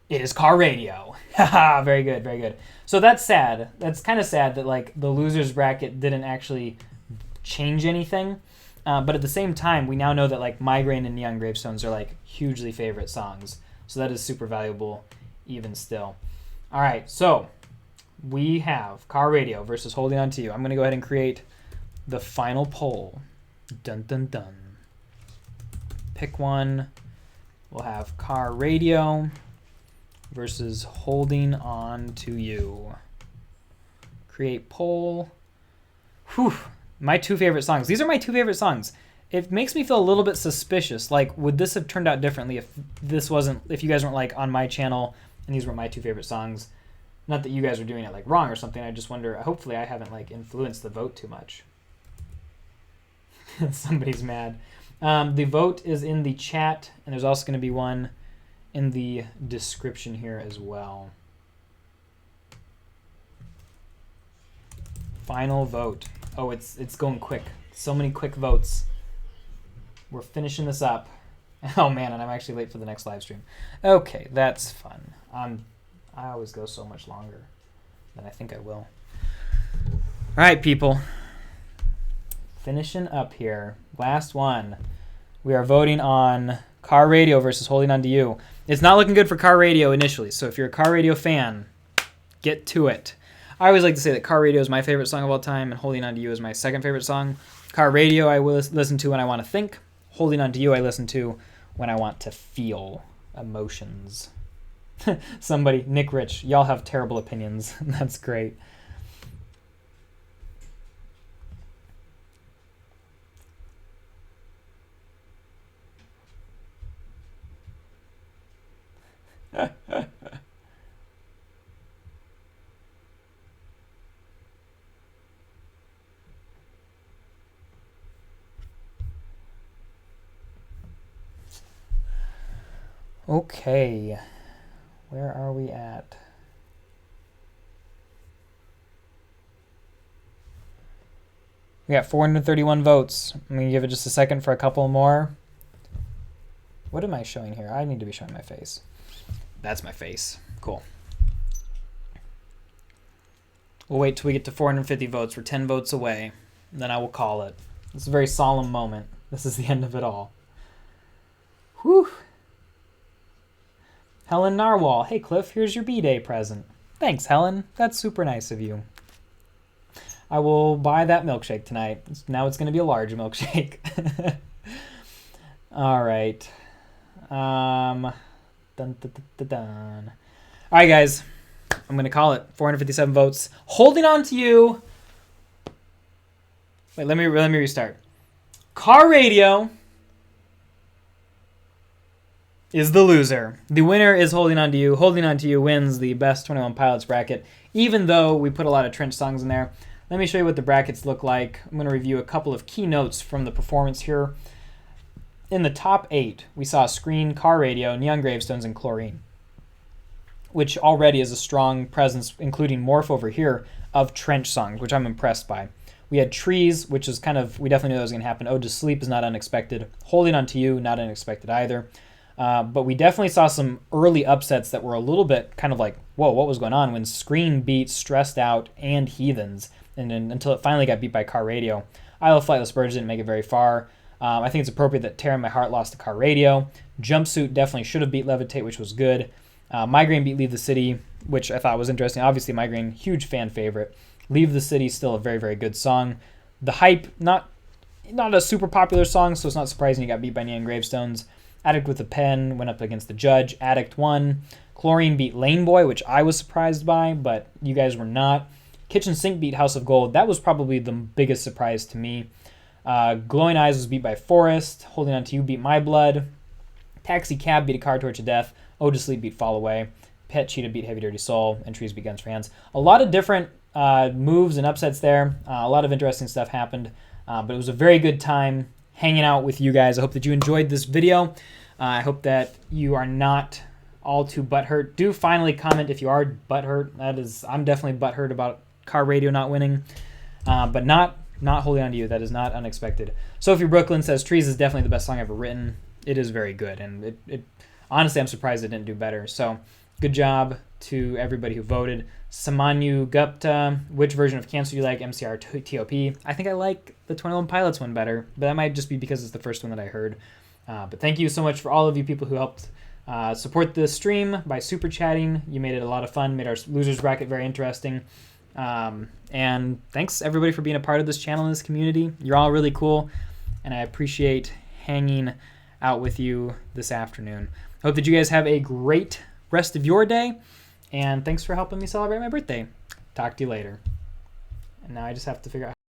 it is Car Radio. Haha, very good, very good. So that's sad. That's kind of sad that like the losers bracket didn't actually change anything. But at the same time, we now know that like Migraine and Neon Gravestones are like hugely favorite songs. So that is super valuable even still. All right, so we have Car Radio versus Holding On To You. I'm going to go ahead and create the final poll. Dun, dun, dun. Pick one. We'll have Car Radio versus Holding On To You. Create poll. Whew. My two favorite songs. These are my two favorite songs. It makes me feel a little bit suspicious. Like, would this have turned out differently if you guys weren't like on my channel and these were my two favorite songs? Not that you guys are doing it like wrong or something. I just wonder, hopefully I haven't like influenced the vote too much. Somebody's mad. The vote is in the chat, and there's also going to be one in the description here as well. Final vote. Oh, it's going quick. So many quick votes. We're finishing this up. Oh man, and I'm actually late for the next live stream. Okay, that's fun. I always go so much longer than I think I will. All right, people. Finishing up here. Last one. We are voting on Car Radio versus Holding On To You. It's not looking good for Car Radio initially, so if you're a Car Radio fan, get to it. I always like to say that Car Radio is my favorite song of all time, and Holding On To You is my second favorite song. Car Radio I will listen to when I want to think. Holding On To You I listen to when I want to feel emotions. Somebody, Nick Rich, y'all have terrible opinions. That's great. Okay, where are we at? We got 431 votes. I'm going to give it just a second for a couple more. What am I showing here? I need to be showing my face. That's my face. Cool. We'll wait till we get to 450 votes. We're 10 votes away. And then I will call it. It's a very solemn moment. This is the end of it all. Whew. Helen Narwhal. Hey, Cliff, here's your B-Day present. Thanks, Helen. That's super nice of you. I will buy that milkshake tonight. Now it's going to be a large milkshake. All right. Dun, dun, dun, dun, dun. All right, guys. I'm going to call it. 457 votes. Holding On To You. Wait, let me restart. Car Radio is the loser. The winner is Holding On To You. Holding On To You wins the Best 21 Pilots bracket, even though we put a lot of Trench songs in there. Let me show you what the brackets look like. I'm going to review a couple of key notes from the performance here. In the top 8, we saw Screen, Car Radio, Neon Gravestones, and Chlorine, which already is a strong presence, including Morph over here, of Trench songs, which I'm impressed by. We had Trees, which is kind of, we definitely knew that was going to happen. Ode to Sleep is not unexpected. Holding On To You, not unexpected either. But we definitely saw some early upsets that were a little bit kind of like, whoa, what was going on when Screen beat Stressed Out and Heathens, and then until it finally got beat by Car Radio. Isle of Flightless Birds didn't make it very far. I think it's appropriate that Tear in My Heart lost to Car Radio. Jumpsuit definitely should have beat Levitate, which was good. Migraine beat Leave the City, which I thought was interesting. Obviously, Migraine, huge fan favorite. Leave the City, still a very, very good song. The Hype, not a super popular song, so it's not surprising he got beat by Neon Gravestones. Addict with a Pen went up against The Judge. Addict won. Chlorine beat Lane Boy, which I was surprised by, but you guys were not. Kitchen Sink beat House of Gold. That was probably the biggest surprise to me. Glowing Eyes was beat by Forest. Holding On To You beat My Blood. Taxi Cab beat A Car Torch of Death. Ode to Sleep beat Fall Away. Pet Cheetah beat Heavy Dirty Soul. And Trees beat Guns for Hands. A lot of different moves and upsets there. A lot of interesting stuff happened. But it was a very good time hanging out with you guys. I hope that you enjoyed this video. I hope that you are not all too butthurt. Do finally comment if you are butthurt. I'm definitely butthurt about Car Radio not winning. But not Holding On To You. That is not unexpected. Sophie Brooklyn says Trees is definitely the best song ever written. It is very good, and it honestly, I'm surprised it didn't do better. So Good job to everybody who voted. Samanyu Gupta, which version of Cancer do you like? MCR TOP. I think I like the 21 Pilots one better, but that might just be because it's the first one that I heard. But thank you so much for all of you people who helped support the stream by super chatting. You made it a lot of fun, made our losers bracket very interesting. And thanks everybody for being a part of this channel and this community. You're all really cool, and I appreciate hanging out with you this afternoon. Hope that you guys have a great rest of your day, and thanks for helping me celebrate my birthday. Talk to you later. And now I just have to figure out